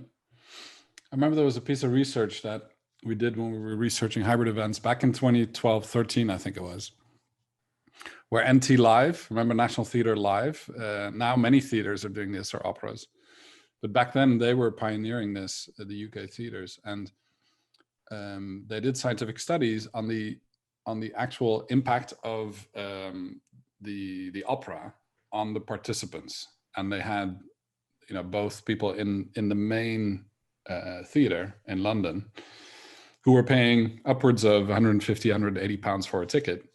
I remember there was a piece of research that we did when we were researching hybrid events back in 2012, 13, I think it was, where NT Live, remember National Theatre Live? Now many theaters are doing this, or operas. But back then they were pioneering this at the UK theaters. And they did scientific studies on the actual impact of the opera on the participants. And they had, you know, both people in the main theater in London who were paying upwards of 150, 180 pounds for a ticket,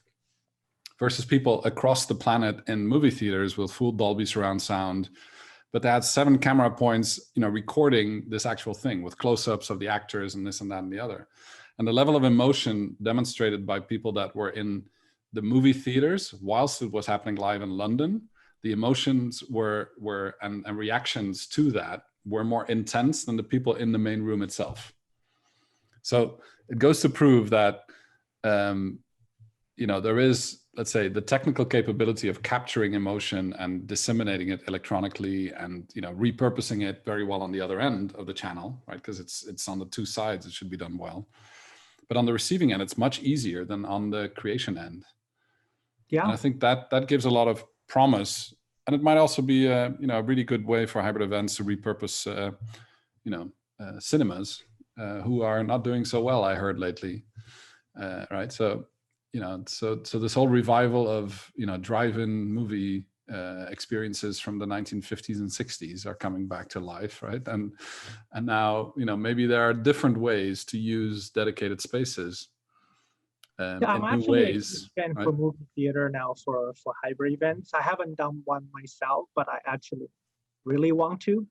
versus people across the planet in movie theaters with full Dolby surround sound. But they had 7 camera points, you know, recording this actual thing with close-ups of the actors and this and that and the other. And the level of emotion demonstrated by people that were in the movie theaters whilst it was happening live in London, the emotions were and reactions to that were more intense than the people in the main room itself. So it goes to prove that, you know, there is, let's say, the technical capability of capturing emotion and disseminating it electronically and, you know, repurposing it very well on the other end of the channel, right? Because it's on the two sides, it should be done well. But on the receiving end, it's much easier than on the creation end. Yeah. And I think that gives a lot of promise. And it might also be a, you know, a really good way for hybrid events to repurpose, you know, cinemas who are not doing so well, I heard lately, right? So, you know, so this whole revival of, you know, drive-in movie experiences from the 1950s and 60s are coming back to life, right? And now, you know, maybe there are different ways to use dedicated spaces in new ways. I'm actually for movie theater now for hybrid events. I haven't done one myself, but I actually really want to.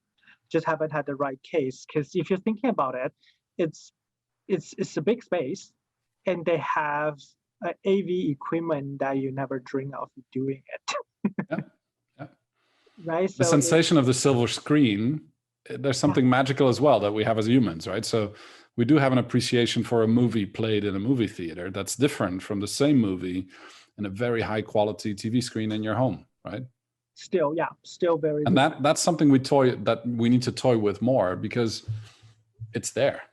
Just haven't had the right case, because if you're thinking about it, it's a big space, and they have AV equipment that you never dream of doing it. Yeah. Right. The sensation of the silver screen, there's something magical as well that we have as humans, right? So we do have an appreciation for a movie played in a movie theater that's different from the same movie in a very high quality TV screen in your home, right? Still very. And that's something that we need to toy with more, because it's there.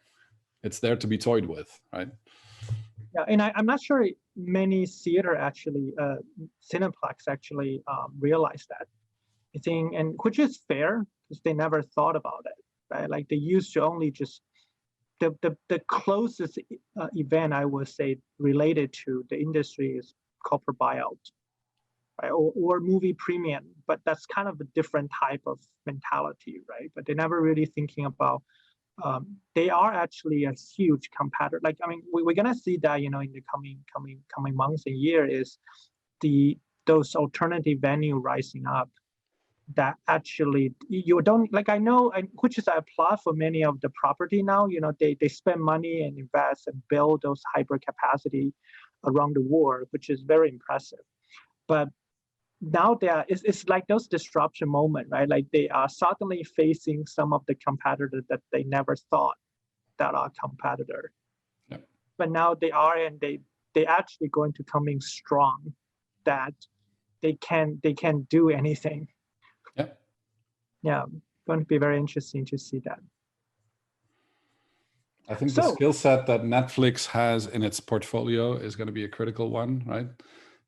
It's there to be toyed with, right? Yeah, and I'm not sure many theater actually, Cineplex actually realize that. I think, and which is fair, because they never thought about it, right? Like they used to only just, the closest event I would say related to the industry is corporate buyout, right? Or movie premium, but that's kind of a different type of mentality, right? But they're never really thinking about they are actually a huge competitor. Like, I mean, we're gonna see that, in the coming months and year is those alternative venue rising up that actually you don't like. I know, which is I applaud for many of the property now. They spend money and invest and build those hyper capacity around the world, which is very impressive. But now it's like those disruption moment, right? Like they are suddenly facing some of the competitors that they never thought that are competitor. Yeah. But now they are, and they actually going to come in strong that they can do anything. Yeah. Yeah, going to be very interesting to see that. I think the skill set that Netflix has in its portfolio is going to be a critical one, right?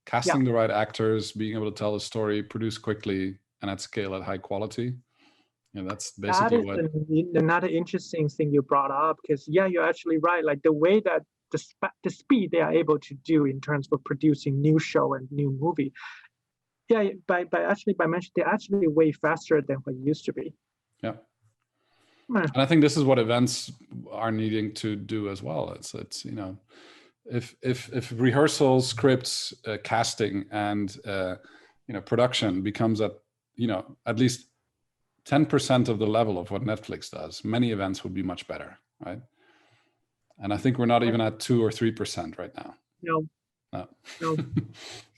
Casting the right actors, being able to tell a story, produce quickly and at scale at high quality. That's basically another interesting thing you brought up, because you're actually right. Like the way that the speed they are able to do in terms of producing new show and new movie. Yeah, by mentioning, they're actually way faster than what it used to be. Yeah. And I think this is what events are needing to do as well. It's if rehearsals, scripts, casting, and production becomes at least 10% of the level of what Netflix does, many events would be much better, right? And I think we're not even at 2 or 3% right now. No. So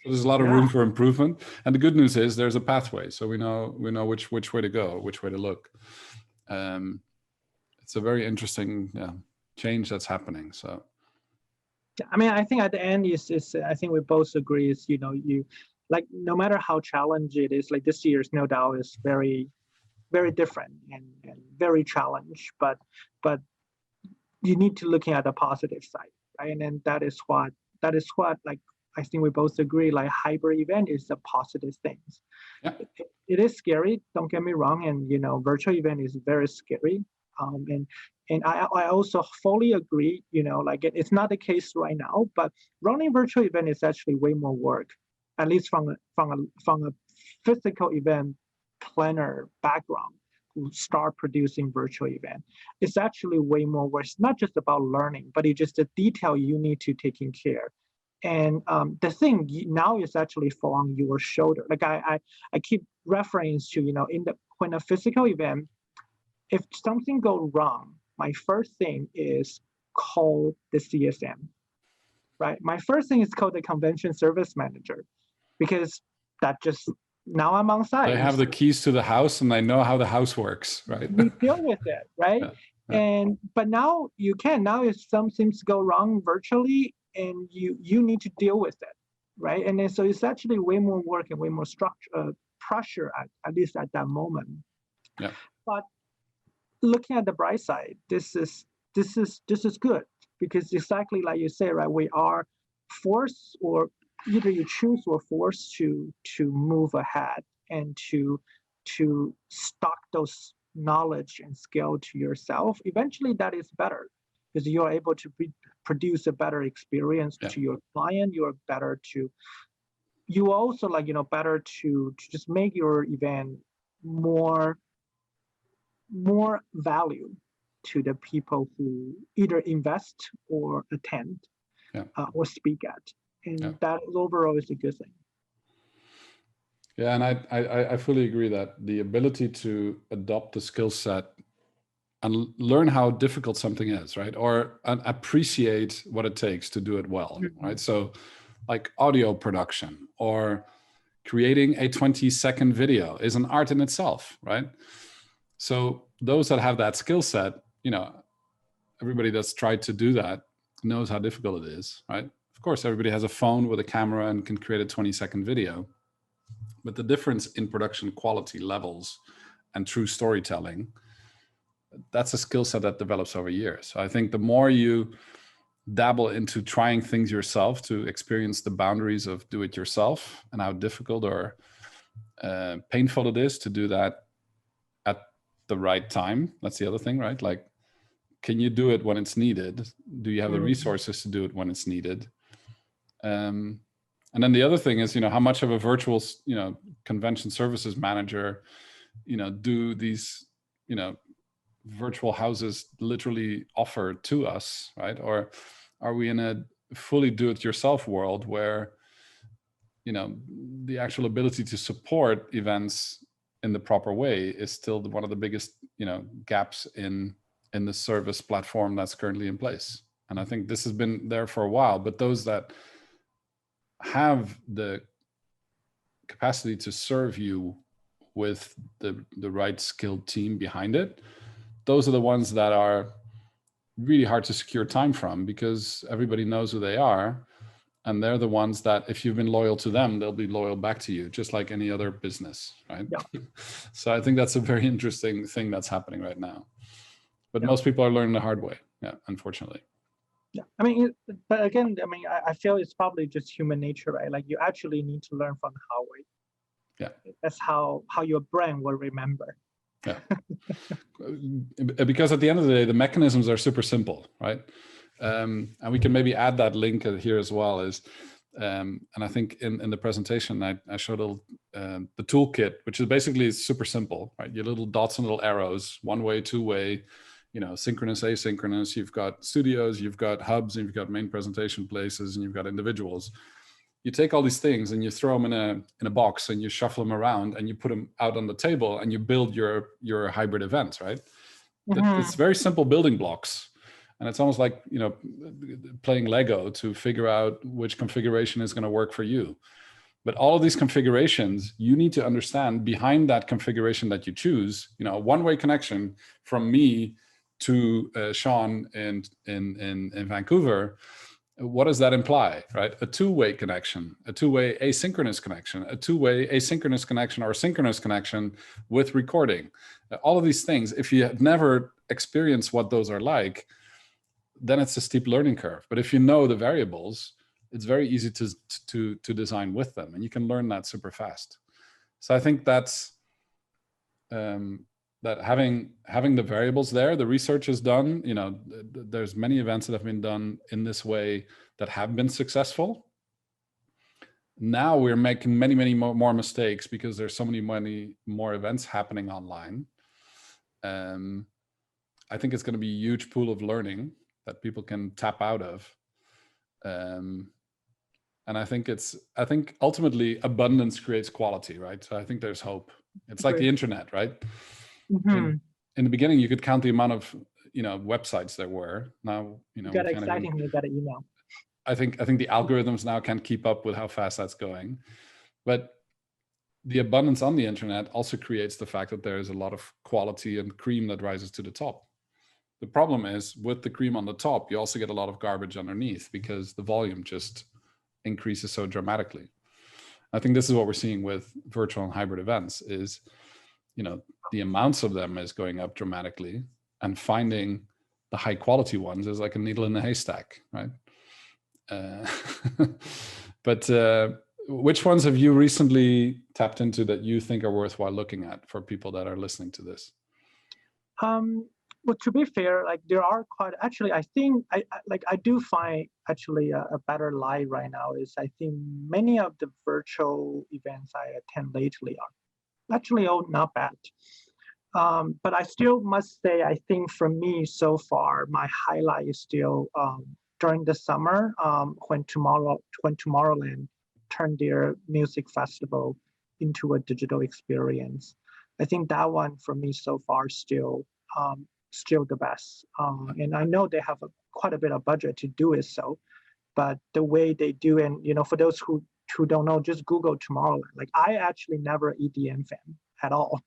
there's a lot of room for improvement. And the good news is there's a pathway, so we know which way to go, which way to look. It's a very interesting change that's happening. So. I mean, I think at the end is I think we both agree is you like no matter how challenging it is, like this year's no doubt is very, very different and very challenged, but you need to looking at the positive side, right? And then that is what like I think we both agree, like hybrid event is a positive thing. Yeah. It is scary, don't get me wrong, and virtual event is very scary. And I also fully agree, like it's not the case right now, but running virtual event is actually way more work, at least from a physical event planner background who start producing virtual event. It's actually way more work. It's not just about learning, but it's just the detail you need to taking care. And the thing now is actually fall on your shoulder. Like I keep reference to, when a physical event, if something goes wrong, my first thing is call the CSM, right? My first thing is call the convention service manager, because now I'm on site. They have the keys to the house and they know how the house works, right? We deal with it, right? Yeah. But now if some things go wrong virtually, and you need to deal with it, right? And then, so it's actually way more work and way more pressure at least at that moment. Yeah. But looking at the bright side, this is good, because exactly like you say, right? We are forced, or either you choose or forced to move ahead and to stock those knowledge and skill to yourself. Eventually, that is better, because you are able to produce a better experience to your client. You also better to just make your event more value to the people who either invest or attend or speak at, and that overall is a good thing. Yeah, and I fully agree that the ability to adopt the skill set and learn how difficult something is, right? Or appreciate what it takes to do it well, right? So like audio production or creating a 20-second video is an art in itself, right? So those that have that skill set, everybody that's tried to do that knows how difficult it is, right? Of course, everybody has a phone with a camera and can create a 20-second video. But the difference in production quality levels and true storytelling, that's a skill set that develops over years. So I think the more you dabble into trying things yourself to experience the boundaries of do it yourself and how difficult or painful it is to do that at the right time. That's the other thing, right? Like can you do it when it's needed? Do you have the resources to do it when it's needed? And then the other thing is, how much of a virtual, convention services manager, do these, virtual houses literally offer to us, right? Or are we in a fully do-it-yourself world where, the actual ability to support events in the proper way is still one of the biggest, gaps in the service platform that's currently in place. And I think this has been there for a while, but those that have the capacity to serve you with the right skilled team behind it, those are the ones that are really hard to secure time from, because everybody knows who they are. And they're the ones that if you've been loyal to them, they'll be loyal back to you, just like any other business, right? Yeah. So I think that's a very interesting thing that's happening right now. But most people are learning the hard way, unfortunately. Yeah, but again, I feel it's probably just human nature, right? Like you actually need to learn from the hard way. Yeah. That's how your brain will remember. Yeah. Because at the end of the day, the mechanisms are super simple, right? And we can maybe add that link here as well. And I think in the presentation, I showed the toolkit, which is basically super simple, right? Your little dots and little arrows, one way, two way, synchronous, asynchronous. You've got studios, you've got hubs, and you've got main presentation places, and you've got individuals. You take all these things and you throw them in a box and you shuffle them around and you put them out on the table and you build your hybrid events, right? It's very simple building blocks. And it's almost like, playing Lego to figure out which configuration is going to work for you. But all of these configurations, you need to understand behind that configuration that you choose, a one-way connection from me to Shawn in Vancouver. What does that imply, right? A two-way connection, a two-way asynchronous connection, a two-way asynchronous connection or synchronous connection with recording. All of these things, if you have never experienced what those are like, then it's a steep learning curve. But if you know the variables, it's very easy to design with them, and you can learn that super fast. So I think that's that having the variables there, the research is done. There's many events that have been done in this way that have been successful. Now we're making many more mistakes because there's so many more events happening online. I think it's going to be a huge pool of learning that people can tap out of. And I think ultimately abundance creates quality, right? So I think there's hope. It's like the internet, right? In the beginning, you could count the amount of websites there were. Now you got exciting. You got an email. I think the algorithms now can't keep up with how fast that's going, but the abundance on the internet also creates the fact that there is a lot of quality and cream that rises to the top. The problem is with the cream on the top, you also get a lot of garbage underneath because the volume just increases so dramatically. I think this is what we're seeing with virtual and hybrid events is, the amounts of them is going up dramatically, and finding the high quality ones is like a needle in a haystack, right? But which ones have you recently tapped into that you think are worthwhile looking at for people that are listening to this? Well, to be fair, like there are quite actually. I think I do find actually a better lie right now is I think many of the virtual events I attend lately are actually all not bad. But I still must say I think for me so far my highlight is still during the summer when Tomorrowland turned their music festival into a digital experience. I think that one for me so far still the best. And I know they have quite a bit of budget to do it so, but the way they do, and for those who don't know, just Google Tomorrowland. Like I actually never EDM fan at all,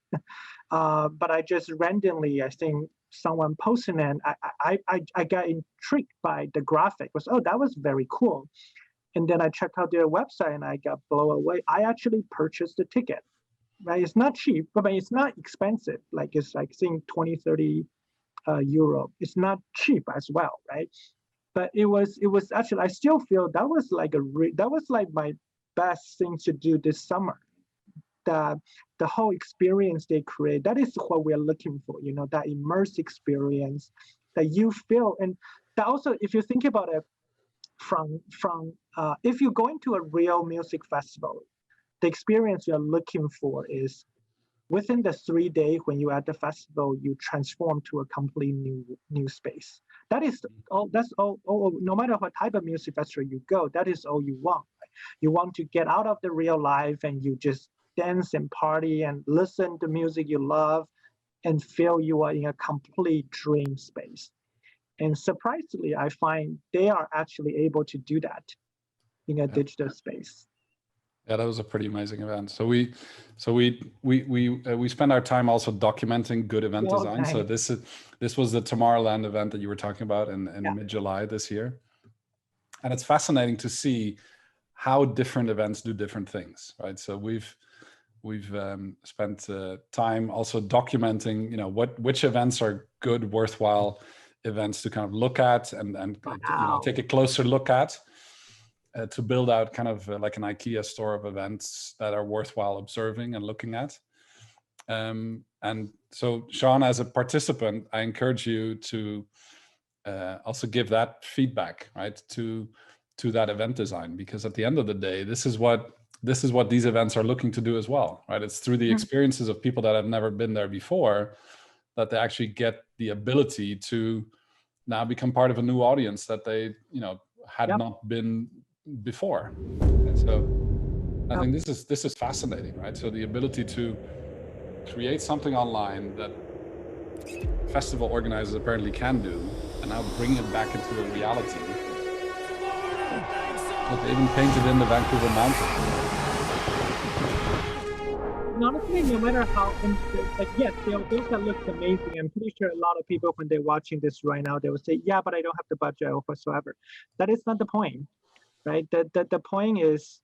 but I just randomly, I think someone posted and I got intrigued by the graphic. That was very cool. And then I checked out their website and I got blown away. I actually purchased the ticket. Right, it's not cheap, but it's not expensive. Like it's like saying 20, 30 euro. It's not cheap as well, right? But it was actually, I still feel that was like my best thing to do this summer. The whole experience they create, that is what we're looking for, that immersive experience that you feel. And that also, if you think about it from if you go into a real music festival, the experience you're looking for is within the 3 days when you're at the festival, you transform to a completely new space. That is all. That's all. No matter what type of music festival you go, that is all you want. Right? You want to get out of the real life and you just dance and party and listen to music you love, and feel you are in a complete dream space. And surprisingly, I find they are actually able to do that in a digital space. Yeah, that was a pretty amazing event. So we spend our time also documenting good event design. So this was the Tomorrowland event that you were talking about in mid-July this year, and it's fascinating to see how different events do different things, right? So we've spent time also documenting, which events are good, worthwhile events to kind of look at and take a closer look at. To build out kind of like an IKEA store of events that are worthwhile observing and looking at. And so, Shawn, as a participant, I encourage you to also give that feedback, right, to that event design, because at the end of the day, this is what these events are looking to do as well, right? It's through the experiences of people that have never been there before that they actually get the ability to now become part of a new audience that they, had not been before. And so I think this is fascinating, right? So the ability to create something online that festival organizers apparently can do, and now bring it back into a reality. Look, they even painted in the Vancouver Mountain. Honestly, no matter how, yes, those that looks amazing. I'm pretty sure a lot of people, when they're watching this right now, they will say, yeah, but I don't have the budget or whatsoever. That is not the point. Right. The point is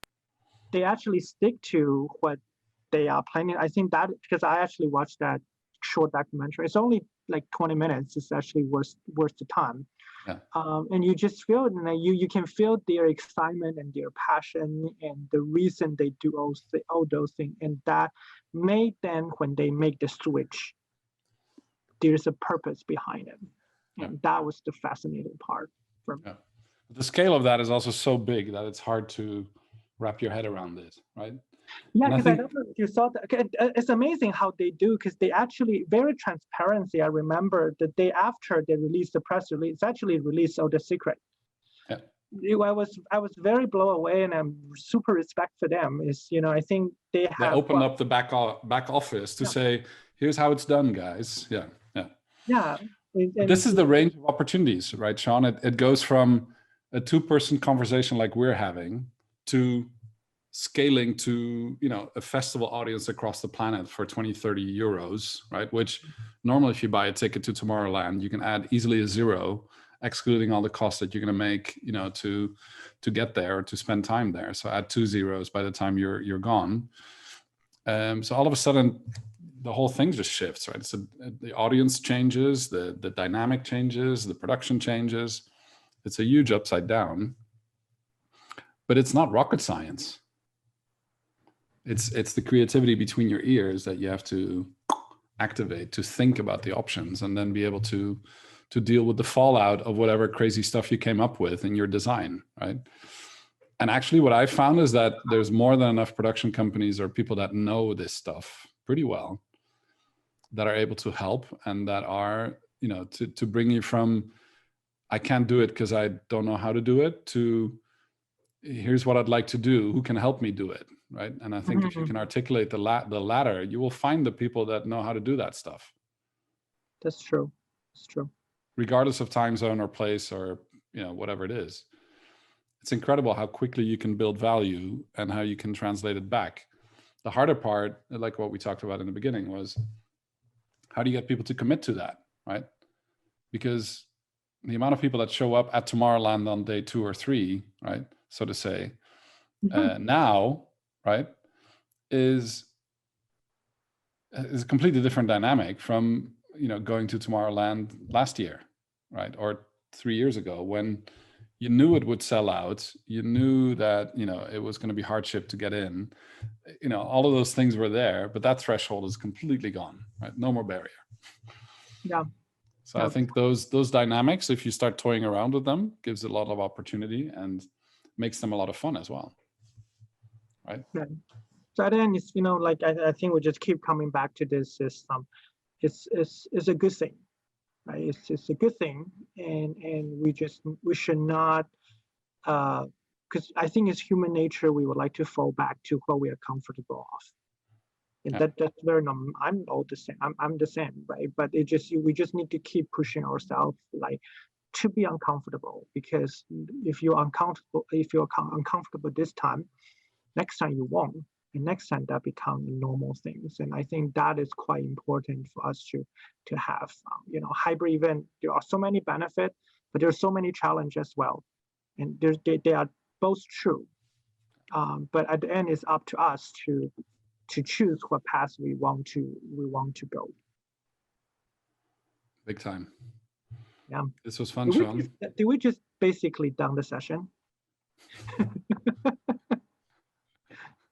they actually stick to what they are planning. I think that because I actually watched that short documentary. It's only like 20 minutes. It's actually worth the time. Yeah. And you just feel it, and you can feel their excitement and their passion and the reason they do all those things. And that made them, when they make the switch, there's a purpose behind it. And that was the fascinating part for me. Yeah. The scale of that is also so big that it's hard to wrap your head around it, right? Yeah, because I don't know if you saw that. It's amazing how they do, because they actually very transparency. I remember the day after they released the press release, it's actually released all the secret. Yeah. I was very blown away, and I'm super respect for them. Is I think they opened up the back office to say, here's how it's done, guys. Yeah. And this is the range of opportunities, right, Shawn? It goes from a 2-person conversation like we're having to scaling to a festival audience across the planet for 20-30 euros, right? Which normally if you buy a ticket to Tomorrowland, you can add easily a 0, excluding all the costs that you're going to make to get there or to spend time there. So add 2 zeros by the time you're gone. So all of a sudden the whole thing just shifts, right? So the audience changes, the dynamic changes, the production changes. It's a huge upside down, but it's not rocket science. It's the creativity between your ears that you have to activate to think about the options and then be able to deal with the fallout of whatever crazy stuff you came up with in your design, right? And actually what I found is that there's more than enough production companies or people that know this stuff pretty well that are able to help and that are, to bring you from, I can't do it because I don't know how to do it, to here's what I'd like to do. Who can help me do it, right? And I think if you can articulate the latter, you will find the people that know how to do that stuff. That's true. It's true. Regardless of time zone or place or whatever it is. It's incredible how quickly you can build value and how you can translate it back. The harder part, like what we talked about in the beginning, was how do you get people to commit to that, right? Because the amount of people that show up at Tomorrowland on day 2 or 3, right, so to say, now, right, is a completely different dynamic from going to Tomorrowland last year, right, or 3 years ago, when you knew it would sell out, you knew that it was going to be hardship to get in, all of those things were there, but that threshold is completely gone, right? No more barrier. Yeah. So I think those dynamics, if you start toying around with them, gives a lot of opportunity and makes them a lot of fun as well. Right? Yeah. So at the end, it's, like I think we just keep coming back to this system. It's a good thing, right? It's a good thing, and we should not, because I think it's human nature. We would like to fall back to what we are comfortable of. And that's very normal. I'm all the same. I'm the same, right? But we just need to keep pushing ourselves, like, to be uncomfortable. Because if you're uncomfortable this time, next time you won't, and next time that becomes normal things. And I think that is quite important for us to have. Hybrid event. There are so many benefits, but there's so many challenges as well. And they are both true. But at the end, it's up to us to choose what path we want to go. Big time. Yeah. This was fun, Shawn. Did we just basically done the session?